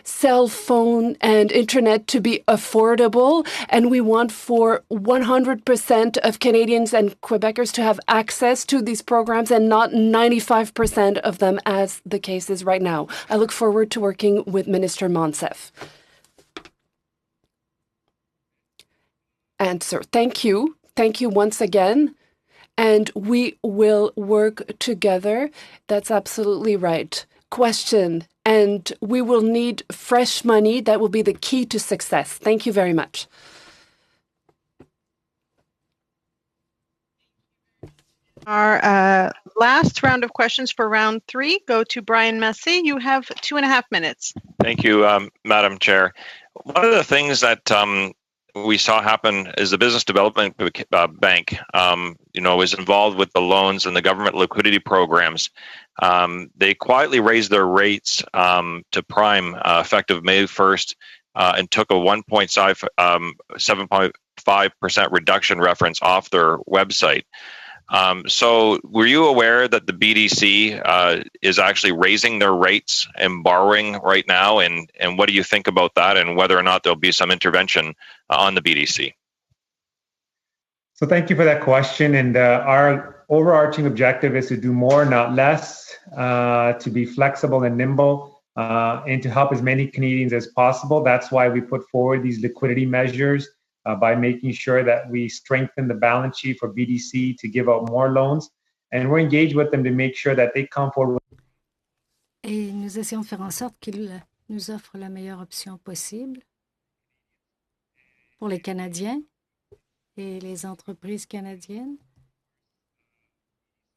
cell phone and internet to be affordable, and we want for 100% of Canadians and Quebecers to have access to these programs and not 95% of them as the case is right now. I look forward to working with Minister Monsef. Answer. Thank you. Thank you once again. And we will work together. That's absolutely right. Question. And we will need fresh money. That will be the key to success. Thank you very much. Our last round of questions for round 3 go to Brian Massey. You have 2.5 minutes. Thank you, Madam Chair. One of the things that we saw happen is the Business Development Bank, is involved with the loans and the government liquidity programs. They quietly raised their rates to prime effective May 1st and took a 7.5% reduction reference off their website. So were you aware that the BDC is actually raising their rates and borrowing right now? And what do you think about that and whether or not there'll be some intervention on the BDC? So thank you for that question. And our overarching objective is to do more, not less, to be flexible and nimble, and to help as many Canadians as possible. That's why we put forward these liquidity measures. By making sure that we strengthen the balance sheet for BDC to give out more loans. And we're engaged with them to make sure that they come forward. Et nous essayons de faire en sorte qu'ils nous offrent la meilleure option possible pour les Canadiens et les entreprises canadiennes.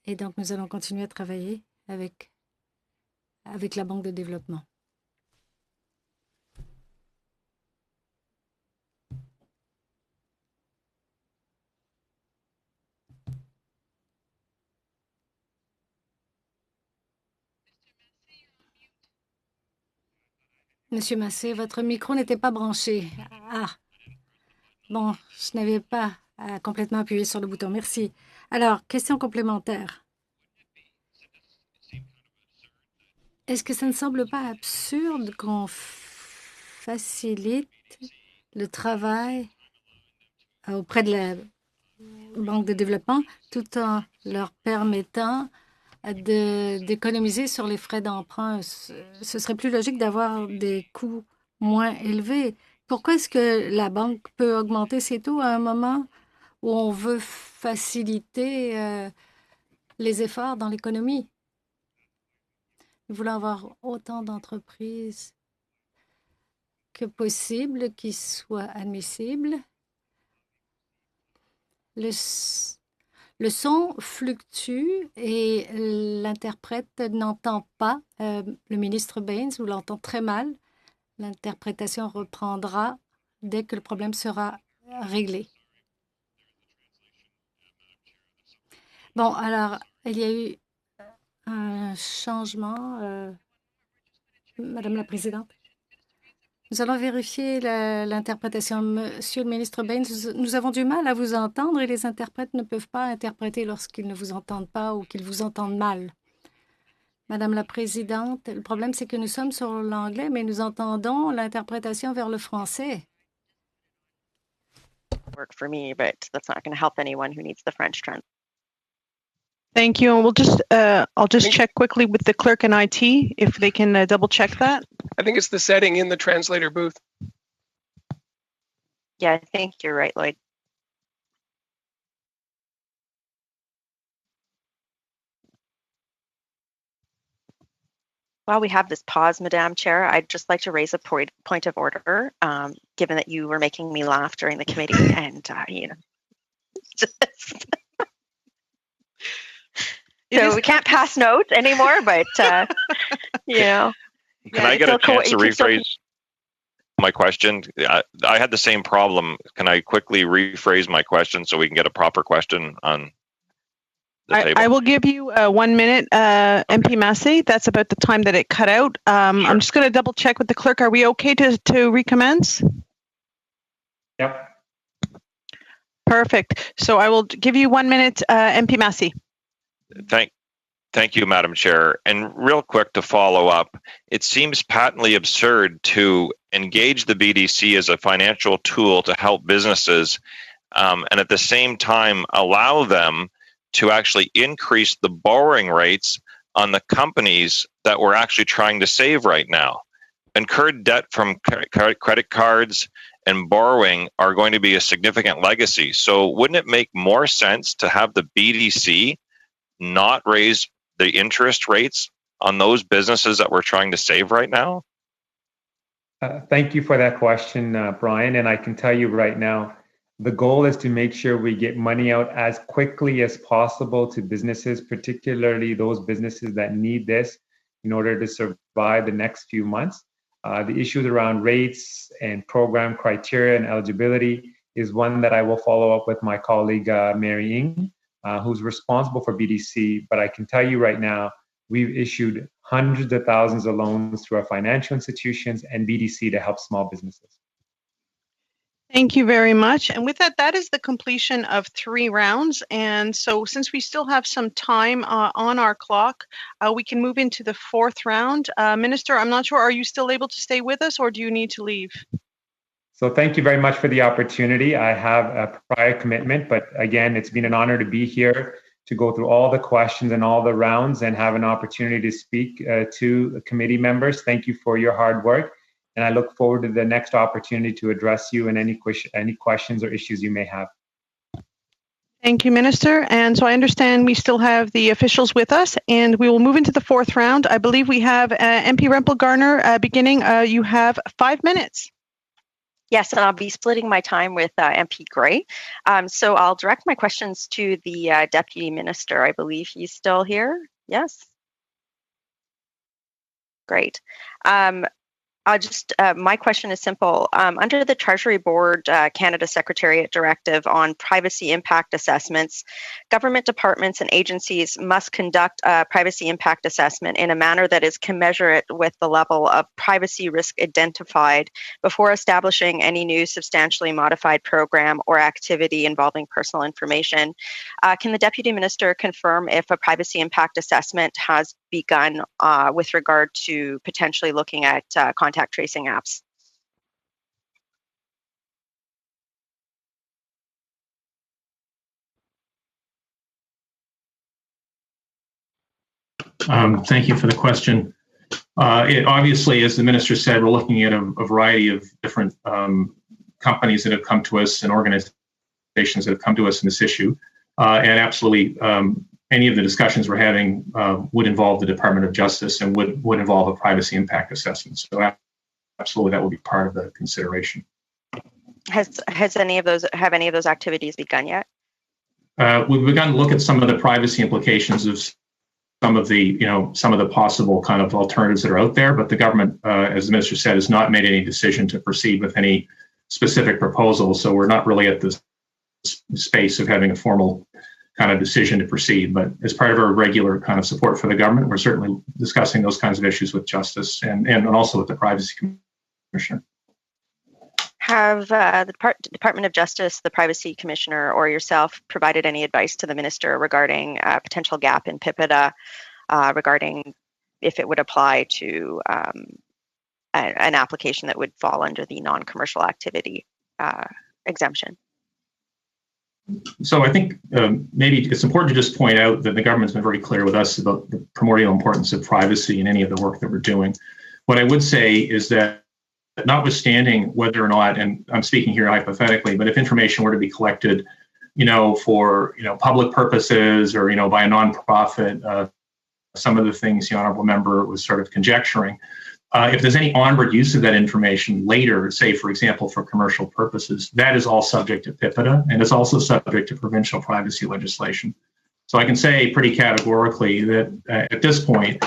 Et donc, nous allons continuer à travailler avec la Banque de développement. Monsieur Massé, votre micro n'était pas branché. Ah, bon, je n'avais pas complètement appuyé sur le bouton. Merci. Alors, question complémentaire. Est-ce que ça ne semble pas absurde qu'on facilite le travail auprès de la Banque de développement tout en leur permettant d'économiser sur les frais d'emprunt. Ce serait plus logique d'avoir des coûts moins élevés. Pourquoi est-ce que la banque peut augmenter ses taux à un moment où on veut faciliter les efforts dans l'économie? Nous voulons avoir autant d'entreprises que possible qui soient admissibles. Le son fluctue et l'interprète n'entend pas le ministre Baines ou l'entend très mal. L'interprétation reprendra dès que le problème sera réglé. Bon, alors, il y a eu un changement, Madame la Présidente. Nous allons vérifier l'interprétation. Monsieur le ministre Baines, nous avons du mal à vous entendre et les interprètes ne peuvent pas interpréter lorsqu'ils ne vous entendent pas ou qu'ils vous entendent mal. Madame la Présidente, le problème, c'est que nous sommes sur l'anglais, mais nous entendons l'interprétation vers le français. Work for me, but that's not going to help anyone who needs the French translation. Thank you. And I'll just check quickly with the clerk and IT if they can double check that. I think it's the setting in the translator booth. Yeah, I think you're right, Lloyd. While we have this pause, Madam Chair, I'd just like to raise a point of order, given that you were making me laugh during the committee and, so we can't pass notes anymore, but, Can I get a chance to rephrase my question? I had the same problem. Can I quickly rephrase my question so we can get a proper question on the table? I will give you 1 minute, MP Massey. That's about the time that it cut out. Sure. I'm just going to double check with the clerk. Are we okay to recommence? Yep. Perfect. So I will give you 1 minute, MP Massey. Thank you, Madam Chair. And real quick to follow up, it seems patently absurd to engage the BDC as a financial tool to help businesses and at the same time allow them to actually increase the borrowing rates on the companies that we're actually trying to save right now. Incurred debt from credit cards and borrowing are going to be a significant legacy. So wouldn't it make more sense to have the BDC not raise the interest rates on those businesses that we're trying to save right now? Thank you for that question, Brian. And I can tell you right now, the goal is to make sure we get money out as quickly as possible to businesses, particularly those businesses that need this in order to survive the next few months. The issues around rates and program criteria and eligibility is one that I will follow up with my colleague, Mary Ng, who's responsible for BDC. But I can tell you right now, we've issued hundreds of thousands of loans through our financial institutions and BDC to help small businesses. Thank you very much. And with that, that is the completion of 3 rounds. And so since we still have some time on our clock, we can move into the 4th round. Minister, I'm not sure, are you still able to stay with us or do you need to leave? So thank you very much for the opportunity. I have a prior commitment, but again, it's been an honor to be here to go through all the questions and all the rounds and have an opportunity to speak to the committee members. Thank you for your hard work. And I look forward to the next opportunity to address you and any questions or issues you may have. Thank you, Minister. And so I understand we still have the officials with us, and we will move into the 4th round. I believe we have MP Rempel-Garner beginning. You have 5 minutes. Yes, and I'll be splitting my time with MP Gray. So I'll direct my questions to the Deputy Minister. I believe he's still here. Yes. Great. My question is simple. Under the Treasury Board Canada Secretariat Directive on Privacy Impact Assessments, government departments and agencies must conduct a privacy impact assessment in a manner that is commensurate with the level of privacy risk identified before establishing any new substantially modified program or activity involving personal information. Can the Deputy Minister confirm if a privacy impact assessment has begun with regard to potentially looking at contact tracing apps? Thank you for the question. It obviously, as the minister said, we're looking at a variety of different companies that have come to us and organizations that have come to us in this issue. And absolutely, any of the discussions we're having would involve the Department of Justice and would involve a privacy impact assessment. So absolutely, that will be part of the consideration. Have any of those activities begun yet? We've begun to look at some of the privacy implications of some of the possible kind of alternatives that are out there, but the government, as the minister said, has not made any decision to proceed with any specific proposals. So we're not really at the space of having a formal kind of decision to proceed. But as part of our regular kind of support for the government, we're certainly discussing those kinds of issues with Justice and also with the Privacy Commissioner. Have the Department of Justice, the Privacy Commissioner, or yourself provided any advice to the minister regarding a potential gap in PIPEDA, regarding if it would apply to an application that would fall under the non-commercial activity exemption? So I think maybe it's important to just point out that the government's been very clear with us about the primordial importance of privacy in any of the work that we're doing. What I would say is that notwithstanding whether or not, and I'm speaking here hypothetically, but if information were to be collected, for public purposes or by a nonprofit, some of the things the honourable member was sort of conjecturing. If there's any onward use of that information later, say for example for commercial purposes, that is all subject to PIPEDA and it's also subject to provincial privacy legislation. So I can say pretty categorically that at this point,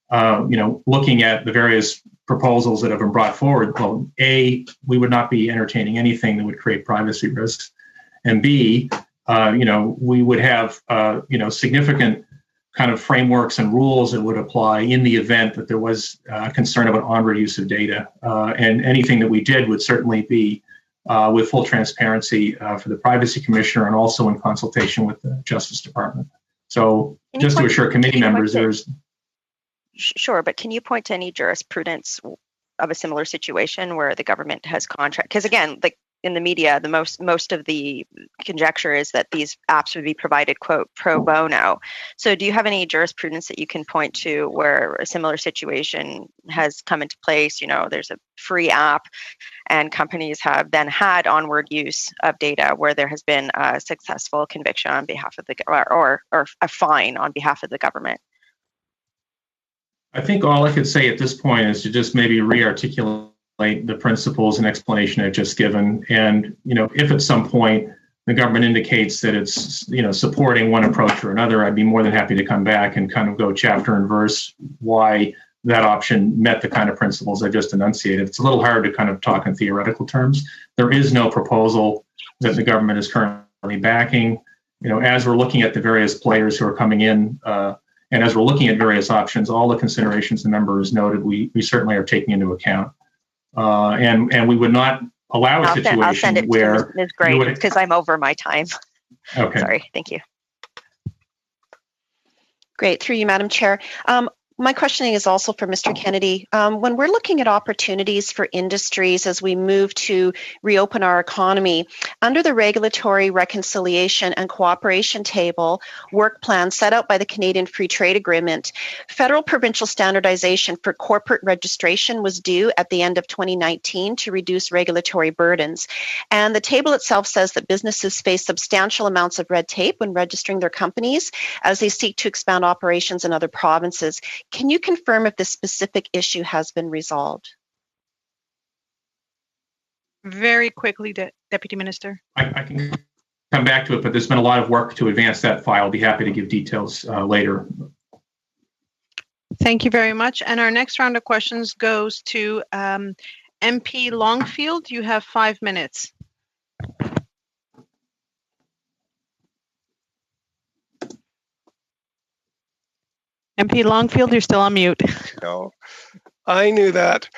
looking at the various proposals that have been brought forward, well, A, we would not be entertaining anything that would create privacy risks, and B, we would have significant kind of frameworks and rules that would apply in the event that there was concern about onward use of data, and anything that we did would certainly be with full transparency for the Privacy Commissioner and also in consultation with the Justice Department. So just to assure committee members, there's Sure, but can you point to any jurisprudence of a similar situation where the government has contract? Because again, like in the media, the most of the conjecture is that these apps would be provided, quote, pro bono. So do you have any jurisprudence that you can point to where a similar situation has come into place? There's a free app and companies have then had onward use of data where there has been a successful conviction on behalf of the, or a fine on behalf of the government. I think all I could say at this point is to just maybe re-articulate the principles and explanation I've just given. And, if at some point the government indicates that it's, supporting one approach or another, I'd be more than happy to come back and kind of go chapter and verse why that option met the kind of principles I just enunciated. It's a little hard to kind of talk in theoretical terms. There is no proposal that the government is currently backing. As we're looking at the various players who are coming in, and as we're looking at various options, all the considerations the member has noted, we certainly are taking into account. And we would not allow a situation I'll send it where to Ms. Gray because I'm over my time. Okay. Sorry, thank you. Great, through you, Madam Chair. My questioning is also for Mr. Kennedy. When we're looking at opportunities for industries as we move to reopen our economy, under the Regulatory Reconciliation and Cooperation Table work plan set out by the Canadian Free Trade Agreement, federal provincial standardization for corporate registration was due at the end of 2019 to reduce regulatory burdens. And the table itself says that businesses face substantial amounts of red tape when registering their companies as they seek to expand operations in other provinces. Can you confirm if this specific issue has been resolved? Very quickly, Deputy Minister. I can come back to it, but there's been a lot of work to advance that file. I'll be happy to give details later. Thank you very much. And our next round of questions goes to MP Longfield. You have 5 minutes. MP Longfield, you're still on mute. No, I knew that.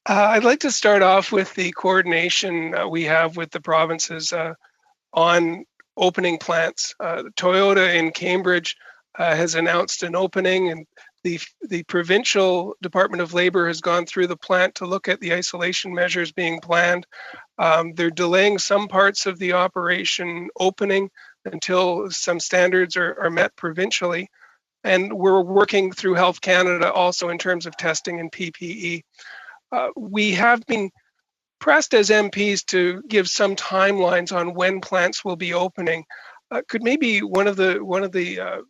I'd like to start off with the coordination we have with the provinces on opening plants. Toyota in Cambridge has announced an opening, and the provincial Department of Labor has gone through the plant to look at the isolation measures being planned. They're delaying some parts of the operation opening until some standards are met provincially. And we're working through Health Canada also in terms of testing and PPE. We have been pressed as MPs to give some timelines on when plants will be opening. Could maybe one of the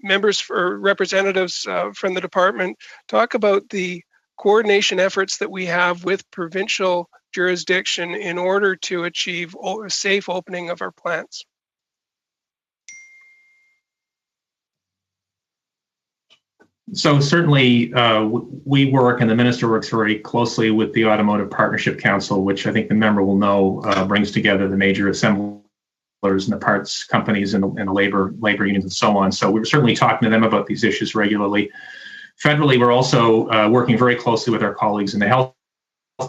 members or representatives from the department talk about the coordination efforts that we have with provincial jurisdiction in order to achieve a safe opening of our plants? So certainly we work, and the minister works very closely with the Automotive Partnership Council, which I think the member will know brings together the major assemblers and the parts companies and the labor unions and so on. So we're certainly talking to them about these issues regularly. Federally, we're also working very closely with our colleagues in the Health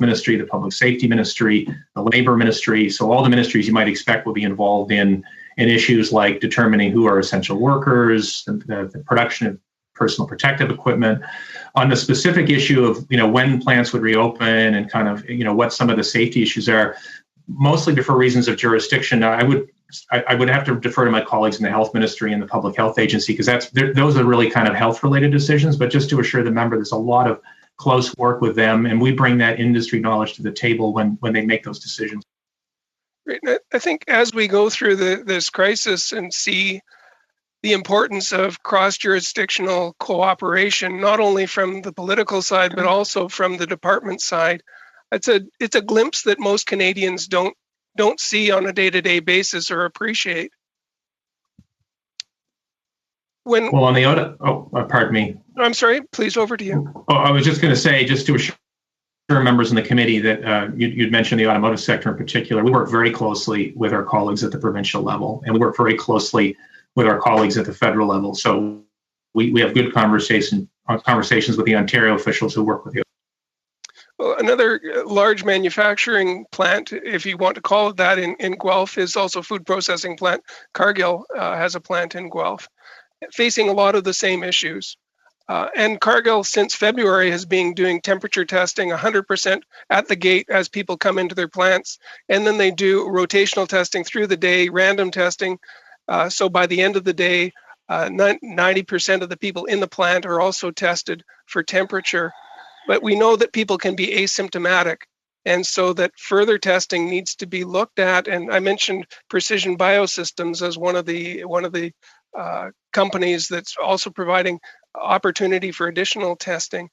Ministry, the Public Safety Ministry, the Labor Ministry. So all the ministries you might expect will be involved in issues like determining who are essential workers, the production of personal protective equipment. On the specific issue of when plants would reopen and kind of what some of the safety issues are, mostly for reasons of jurisdiction, I would have to defer to my colleagues in the Health Ministry and the Public Health Agency, because those are really kind of health related decisions. But just to assure the member, there's a lot of close work with them, and we bring that industry knowledge to the table when they make those decisions. Great. I think as we go through this crisis and see the importance of cross-jurisdictional cooperation, not only from the political side, but also from the department side, it's a glimpse that most Canadians don't see on a day-to-day basis or appreciate. Well, on the other, pardon me. I'm sorry, please, over to you. I was just going to say, just to assure members in the committee that you'd mentioned the automotive sector in particular, we work very closely with our colleagues at the provincial level, and we work very closely with our colleagues at the federal level. So we have good conversations with the Ontario officials who work with you. Well, another large manufacturing plant, if you want to call it that, in Guelph is also a food processing plant. Cargill has a plant in Guelph, facing a lot of the same issues. And Cargill, since February, has been doing temperature testing 100% at the gate as people come into their plants. And then they do rotational testing through the day, random testing. So by the end of the day, 90% of the people in the plant are also tested for temperature. But we know that people can be asymptomatic, and so that further testing needs to be looked at. And I mentioned Precision Biosystems as one of the companies that's also providing opportunity for additional testing.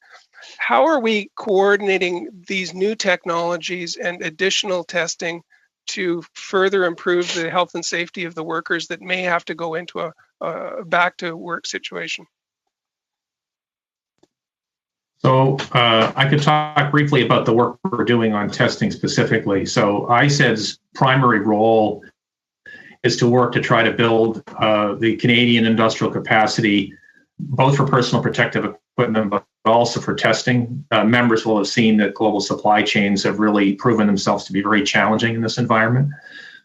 How are we coordinating these new technologies and additional testing to further improve the health and safety of the workers that may have to go into a back to work situation? So I could talk briefly about the work we're doing on testing specifically. So ISED's primary role is to work to try to build the Canadian industrial capacity, both for personal protective equipment, but also for testing. Members will have seen that global supply chains have really proven themselves to be very challenging in this environment.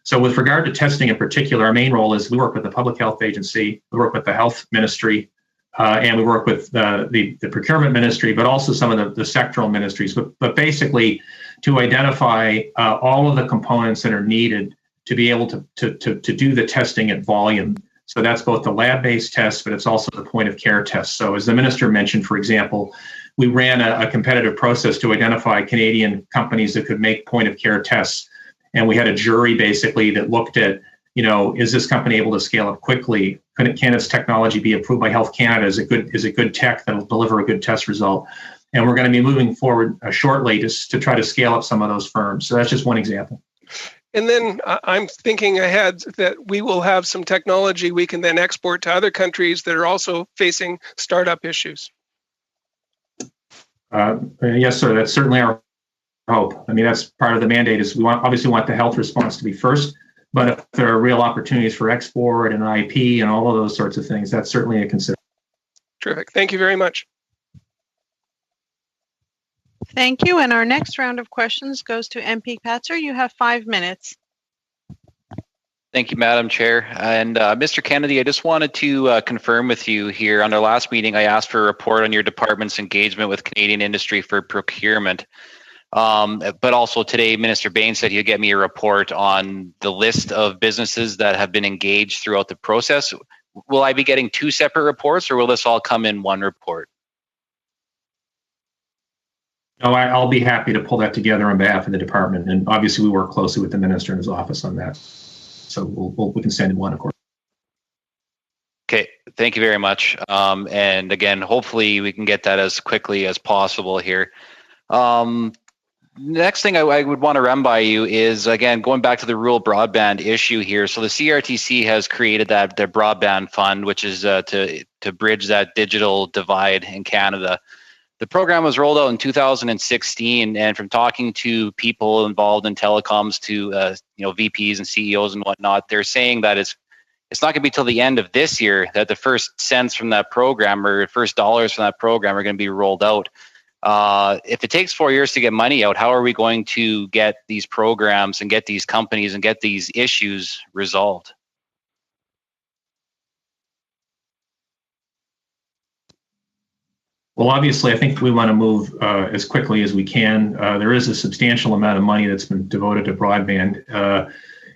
So with regard to testing in particular, our main role is we work with the Public Health Agency, we work with the Health Ministry, and we work with the Procurement Ministry, but also some of the sectoral ministries, but basically to identify all of the components that are needed to be able to do the testing at volume. So that's both the lab-based tests, but it's also the point-of-care tests. So as the minister mentioned, for example, we ran a competitive process to identify Canadian companies that could make point-of-care tests. And we had a jury basically that looked at, is this company able to scale up quickly? Can its technology be approved by Health Canada? Is it good tech that will deliver a good test result? And we're going to be moving forward shortly to try to scale up some of those firms. So that's just one example. And then I'm thinking ahead that we will have some technology we can then export to other countries that are also facing startup issues. Yes, sir. That's certainly our hope. I mean, that's part of the mandate is we obviously want the health response to be first, but if there are real opportunities for export and IP and all of those sorts of things, that's certainly a consideration. Terrific. Thank you very much. Thank you. And our next round of questions goes to MP Patzer. You have 5 minutes. Thank you, Madam Chair. And Mr. Kennedy, I just wanted to confirm with you here. On our last meeting, I asked for a report on your department's engagement with Canadian industry for procurement. But also today, Minister Bain said he'll get me a report on the list of businesses that have been engaged throughout the process. will I be getting two separate reports, or will this all come in one report? No, I'll be happy to pull that together on behalf of the department, and obviously we work closely with the minister and his office on that. So we can send in one, of course. Okay, thank you very much. And again, hopefully we can get that as quickly as possible here. Next thing I would want to run by you is, again, going back to the rural broadband issue here. So the CRTC has created their broadband fund, which is to bridge that digital divide in Canada. The program was rolled out in 2016, and from talking to people involved in telecoms to VPs and CEOs and whatnot, they're saying that it's not going to be till the end of this year that the first cents from that program or first dollars from that program are going to be rolled out. If it takes 4 years to get money out, how are we going to get these programs and get these companies and get these issues resolved? Well, obviously, I think we want to move as quickly as we can. There is a substantial amount of money that's been devoted to broadband,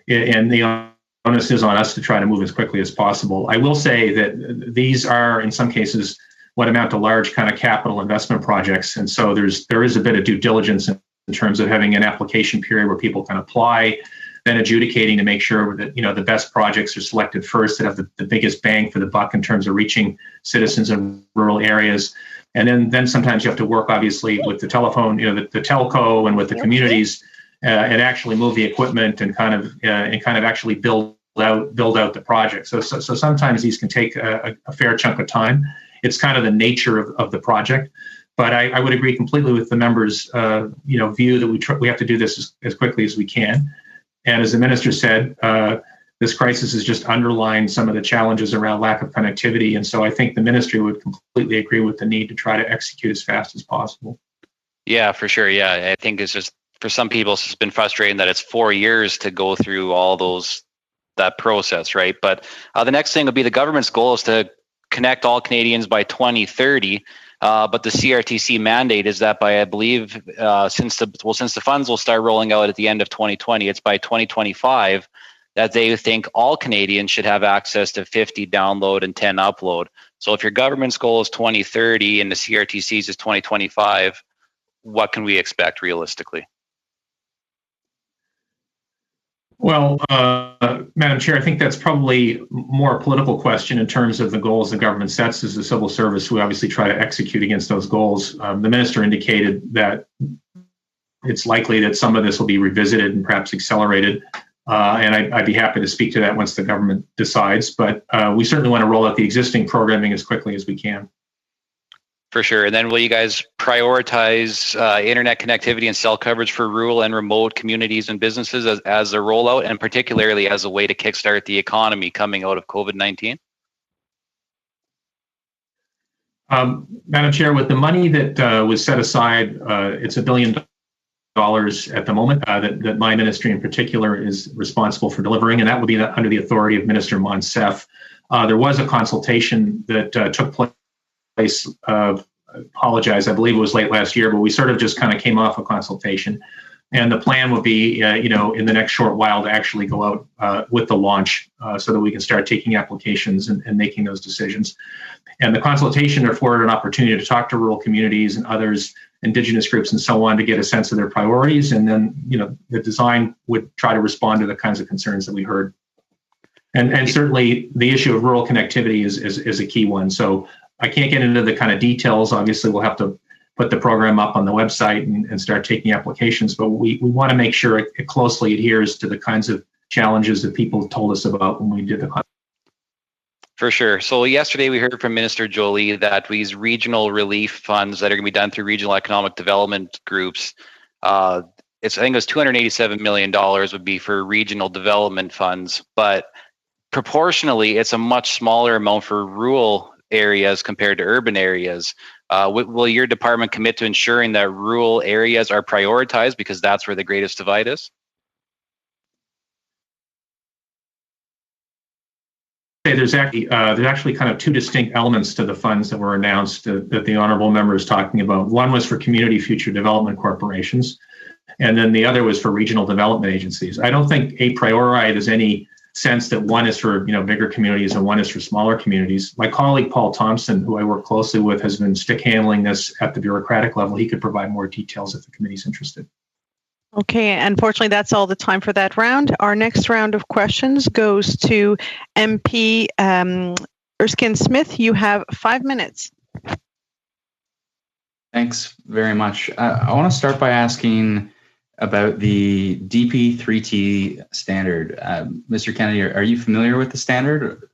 and the onus is on us to try to move as quickly as possible. I will say that these are, in some cases, what amount to large kind of capital investment projects, and so there is a bit of due diligence in terms of having an application period where people can apply, then adjudicating to make sure that the best projects are selected first that have the biggest bang for the buck in terms of reaching citizens in rural areas. And then sometimes you have to work, obviously, with the telephone, the telco, and with the communities, and actually move the equipment and kind of actually build out the project. So sometimes these can take a fair chunk of time. It's kind of the nature of the project. But I would agree completely with the members' view that we have to do this as quickly as we can. And as the minister said, this crisis has just underlined some of the challenges around lack of connectivity. And so I think the ministry would completely agree with the need to try to execute as fast as possible. Yeah, for sure. Yeah, I think it's just, for some people, it's been frustrating that it's 4 years to go through all that process, right? But the next thing would be the government's goal is to connect all Canadians by 2030. But the CRTC mandate is that by, I believe, since the funds will start rolling out at the end of 2020, it's by 2025 that they think all Canadians should have access to 50 download and 10 upload. So if your government's goal is 2030 and the CRTC's is 2025, what can we expect realistically? Well, Madam Chair, I think that's probably more a political question in terms of the goals the government sets as a civil service. We obviously try to execute against those goals. The minister indicated that it's likely that some of this will be revisited and perhaps accelerated. And I'd be happy to speak to that once the government decides. But we certainly want to roll out the existing programming as quickly as we can. For sure. And then will you guys prioritize internet connectivity and cell coverage for rural and remote communities and businesses as a rollout, and particularly as a way to kickstart the economy coming out of COVID-19? Madam Chair, with the money that was set aside, it's $1 billion at the moment that my ministry in particular is responsible for delivering, and that would be under the authority of Minister Monsef. There was a consultation that took place. Apologize, I believe it was late last year, but we sort of just kind of came off a consultation. And the plan would be, in the next short while to actually go out with the launch so that we can start taking applications and making those decisions. And the consultation afforded an opportunity to talk to rural communities and others, Indigenous groups and so on, to get a sense of their priorities. And then, the design would try to respond to the kinds of concerns that we heard. And certainly the issue of rural connectivity is a key one. So I can't get into the kind of details. Obviously, we'll have to put the program up on the website and start taking applications, but we want to make sure it closely adheres to the kinds of challenges that people told us about when we did the. For sure. So yesterday we heard from Minister Jolie that these regional relief funds that are going to be done through regional economic development groups, I think it was $287 million would be for regional development funds, but proportionally it's a much smaller amount for rural areas compared to urban areas. Will your department commit to ensuring that rural areas are prioritized because that's where the greatest divide is? There's actually kind of two distinct elements to the funds that were announced that the honourable member is talking about. One was for community future development corporations, and then the other was for regional development agencies. I don't think a priori there's any sense that one is for bigger communities and one is for smaller communities. My colleague Paul Thompson, who I work closely with, has been stick handling this at the bureaucratic level. He could provide more details if the committee's interested. Okay, unfortunately, that's all the time for that round. Our next round of questions goes to MP Erskine Smith. You have 5 minutes. Thanks very much. I want to start by asking about the DP3T standard. Mr. Kennedy, are you familiar with the standard?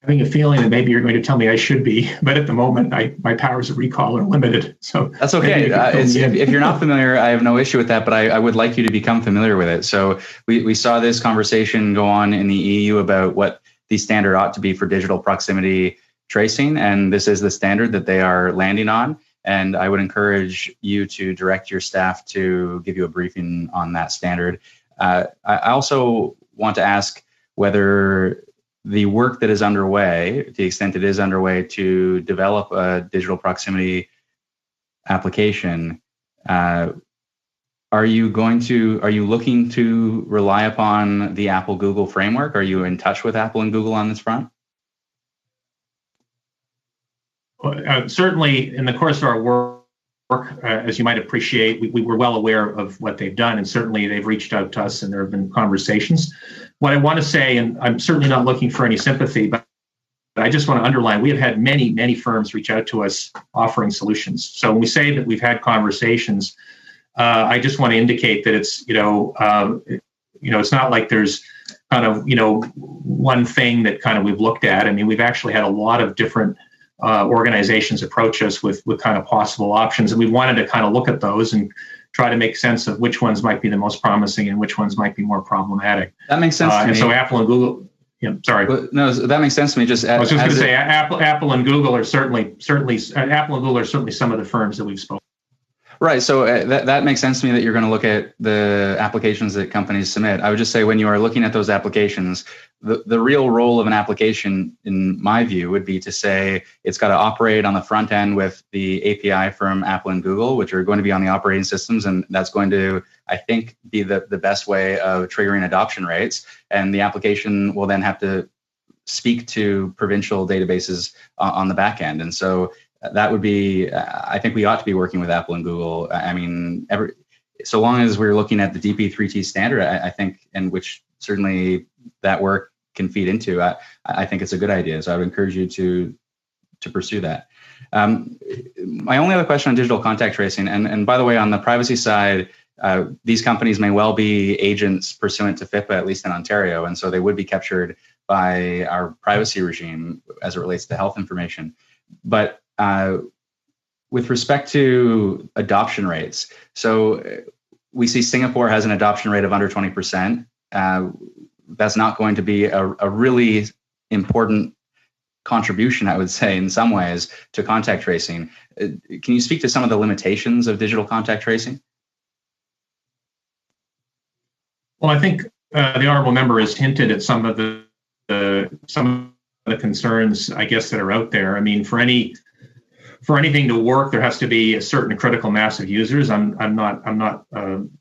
Having a feeling that maybe you're going to tell me I should be, but at the moment, my powers of recall are limited. So that's okay. If you're not familiar, I have no issue with that, but I would like you to become familiar with it. So we saw this conversation go on in the EU about what the standard ought to be for digital proximity tracing, and this is the standard that they are landing on. And I would encourage you to direct your staff to give you a briefing on that standard. I also want to ask whether the work that is underway, to the extent it is underway, to develop a digital proximity application, are you looking to rely upon the Apple-Google framework? Are you in touch with Apple and Google on this front? Certainly, in the course of our work, as you might appreciate, we were well aware of what they've done, and certainly they've reached out to us and there have been conversations. What I want to say, and I'm certainly not looking for any sympathy, but I just want to underline, we have had many, many firms reach out to us offering solutions. So when we say that we've had conversations, I just want to indicate that it's, it's not like there's kind of, one thing that kind of we've looked at. I mean, we've actually had a lot of different organizations approach us with kind of possible options, and we wanted to kind of look at those and try to make sense of which ones might be the most promising and which ones might be more problematic. That makes sense to me. And so Apple and Google, sorry. No, that makes sense to me. I was just going to say Apple and Google are certainly Apple and Google are certainly some of the firms that we've spoken. Right. So that makes sense to me that you're going to look at the applications that companies submit. I would just say when you are looking at those applications, the real role of an application, in my view, would be to say it's got to operate on the front end with the API from Apple and Google, which are going to be on the operating systems. And that's going to, I think, be the best way of triggering adoption rates. And the application will then have to speak to provincial databases on the back end. And so that would be, I think we ought to be working with Apple and Google. I mean, so long as we're looking at the DP3T standard, I think, and which certainly that work can feed into, I think it's a good idea. So I would encourage you to pursue that. My only other question on digital contact tracing, and by the way, on the privacy side, these companies may well be agents pursuant to FIPA, at least in Ontario, and so they would be captured by our privacy regime as it relates to health information. But with respect to adoption rates, so we see Singapore has an adoption rate of under 20%. That's not going to be a really important contribution, I would say, in some ways, to contact tracing. Can you speak to some of the limitations of digital contact tracing? Well, I think the honourable member has hinted at some of the concerns, I guess, that are out there. I mean, for anything to work, there has to be a certain critical mass of users. I'm not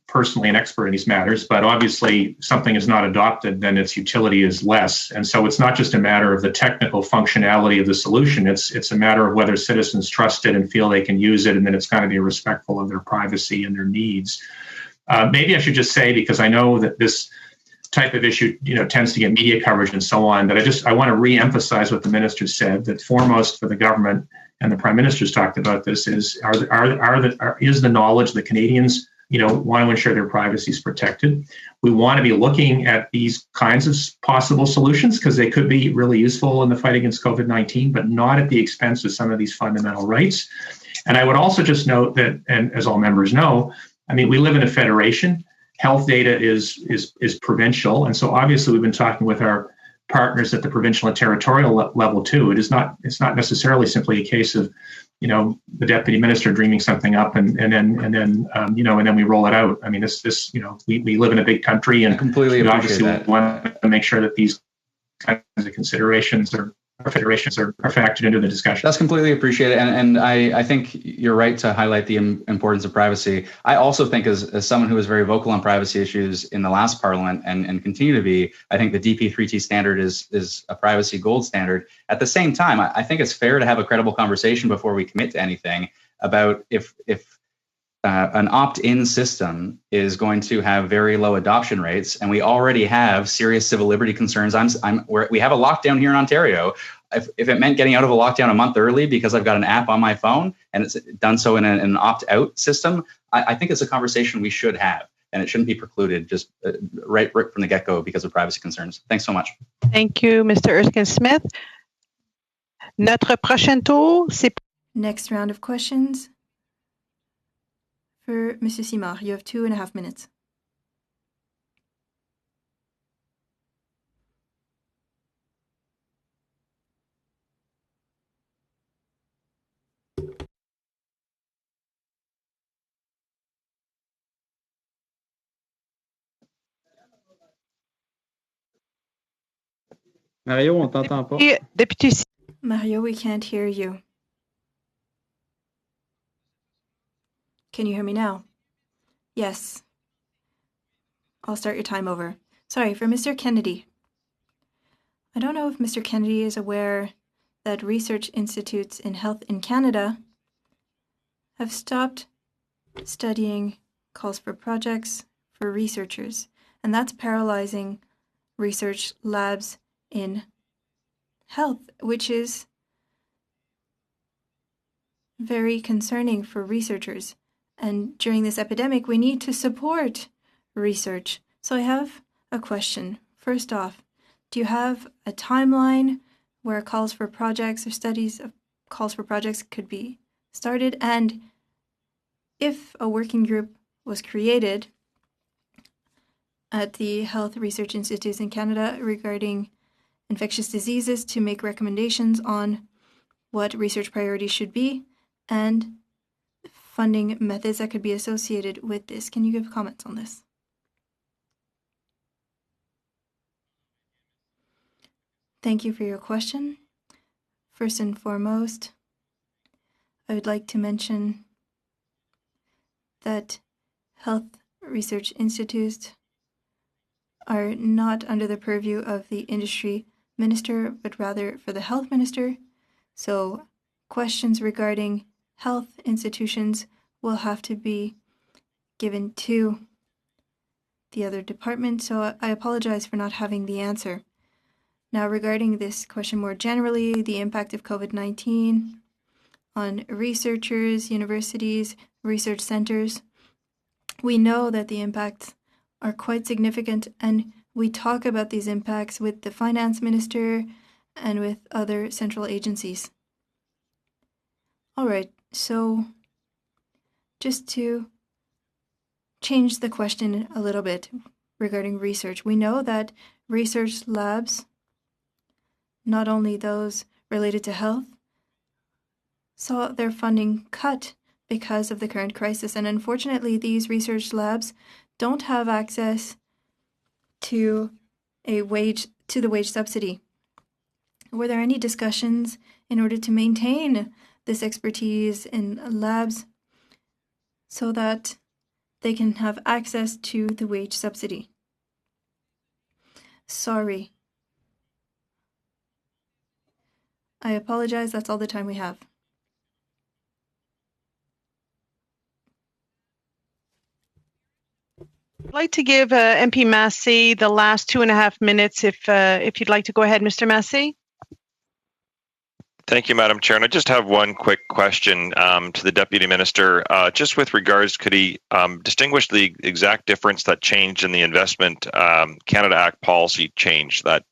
personally an expert in these matters, but obviously something is not adopted, then its utility is less. And so it's not just a matter of the technical functionality of the solution. It's a matter of whether citizens trust it and feel they can use it, and then it's got to be respectful of their privacy and their needs. Maybe I should just say, because I know that this type of issue, tends to get media coverage and so on, that I want to re-emphasize what the minister said, that foremost for the government, and the Prime Minister's talked about this, is the knowledge that Canadians, want to ensure their privacy is protected. We want to be looking at these kinds of possible solutions because they could be really useful in the fight against COVID-19, but not at the expense of some of these fundamental rights. And I would also just note that, and as all members know, I mean, we live in a federation. Health data is provincial, and so obviously we've been talking with our partners at the provincial and territorial level too. It's not necessarily simply a case of, the deputy minister dreaming something up and then we roll it out. I mean, we live in a big country, and I completely obviously want to make sure that these kinds of considerations are federations are factored into the discussion. That's completely appreciated, and I think you're right to highlight the importance of privacy. I also think, as someone who was very vocal on privacy issues in the last Parliament and continue to be, I think the DP3T standard is a privacy gold standard. At the same time, I think it's fair to have a credible conversation before we commit to anything about if an opt-in system is going to have very low adoption rates, and we already have serious civil liberty concerns. We have a lockdown here in Ontario. If it meant getting out of a lockdown a month early because I've got an app on my phone and it's done so in an opt-out system, I think it's a conversation we should have, and it shouldn't be precluded just right from the get-go because of privacy concerns. Thanks so much. Thank you, Mr. Erskine-Smith. Notre prochain tour, c'est... Next round of questions. For Mr. Simard, you have 2.5 minutes. Mario, on t'entend pas. Mario, we can't hear you. Can you hear me now? Yes. I'll start your time over. Sorry, for Mr. Kennedy. I don't know if Mr. Kennedy is aware that research institutes in health in Canada have stopped studying calls for projects for researchers, and that's paralyzing research labs in health, which is very concerning for researchers. And during this epidemic, we need to support research. So I have a question. First off, do you have a timeline where calls for projects or studies of calls for projects could be started? And if a working group was created at the Health Research Institutes in Canada regarding infectious diseases to make recommendations on what research priorities should be and funding methods that could be associated with this. Can you give comments on this? Thank you for your question. First and foremost, I would like to mention that health research institutes are not under the purview of the industry minister, but rather for the health minister. So questions regarding health institutions will have to be given to the other department. So I apologize for not having the answer. Now, regarding this question more generally, the impact of COVID-19 on researchers, universities, research centers, we know that the impacts are quite significant, and we talk about these impacts with the finance minister and with other central agencies. All right, so just to change the question a little bit regarding research, we know that research labs, not only those related to health, saw their funding cut because of the current crisis. And unfortunately, these research labs don't have access to the wage subsidy. Were there any discussions in order to maintain this expertise in labs so that they can have access to the wage subsidy? Sorry. I apologize, that's all the time we have. I'd like to give MP Massey the last 2.5 minutes if you'd like to go ahead, Mr. Massey. Thank you, Madam Chair. And I just have one quick question to the Deputy Minister. Just with regards, could he distinguish the exact difference that changed in the Investment Canada Act policy change that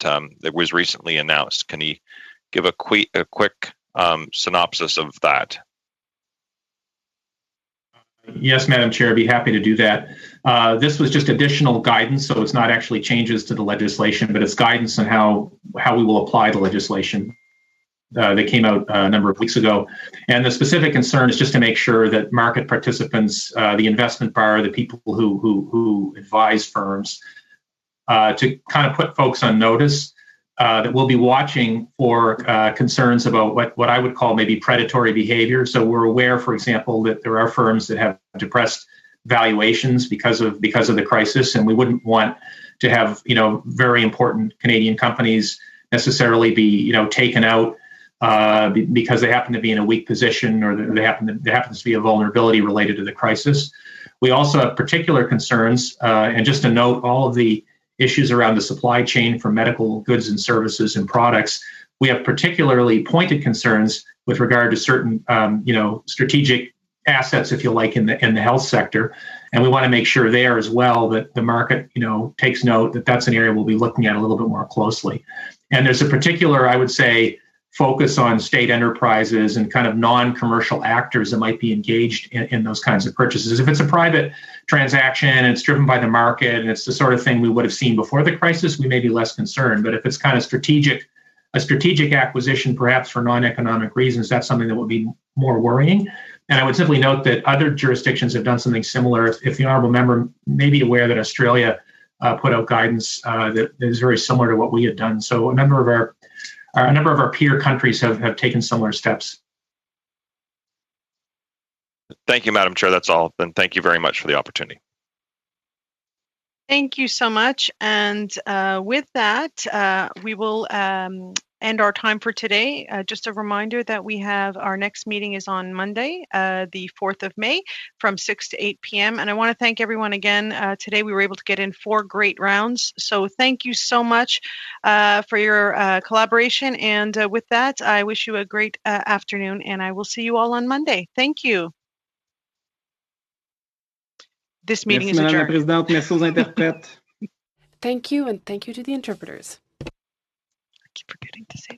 was recently announced? Can he give a quick synopsis of that? Yes, Madam Chair, I'd be happy to do that. This was just additional guidance, so it's not actually changes to the legislation, but it's guidance on how we will apply the legislation. They came out a number of weeks ago. And the specific concern is just to make sure that market participants, the investment bar, the people who advise firms, to kind of put folks on notice that we'll be watching for concerns about what I would call maybe predatory behavior. So we're aware, for example, that there are firms that have depressed valuations because of the crisis, and we wouldn't want to have very important Canadian companies necessarily be taken out because they happen to be in a weak position, or there happens to be a vulnerability related to the crisis. We also have particular concerns, and just to note, all of the issues around the supply chain for medical goods and services and products. We have particularly pointed concerns with regard to certain, strategic assets, if you like, in the health sector, and we want to make sure there as well that the market, takes note that that's an area we'll be looking at a little bit more closely. And there's a particular, I would say, focus on state enterprises and kind of non-commercial actors that might be engaged in those kinds of purchases. If it's a private transaction and it's driven by the market and it's the sort of thing we would have seen before the crisis, we may be less concerned. But if it's kind of a strategic acquisition, perhaps for non-economic reasons, that's something that would be more worrying. And I would simply note that other jurisdictions have done something similar. If the honourable member may be aware that Australia put out guidance that is very similar to what we had done. So a number of our peer countries have taken similar steps. Thank you, Madam Chair. That's all. And thank you very much for the opportunity. Thank you so much. And with that, we will end our time for today. Just a reminder that we have our next meeting is on Monday, the 4th of May from 6 to 8 p.m. And I want to thank everyone again. Today we were able to get in 4 great rounds. So thank you so much for your collaboration. And with that, I wish you a great afternoon, and I will see you all on Monday. Thank you. This meeting is adjourned. Madame la Présidente. Merci aux interprètes. Thank you, and thank you to the interpreters. I keep forgetting to say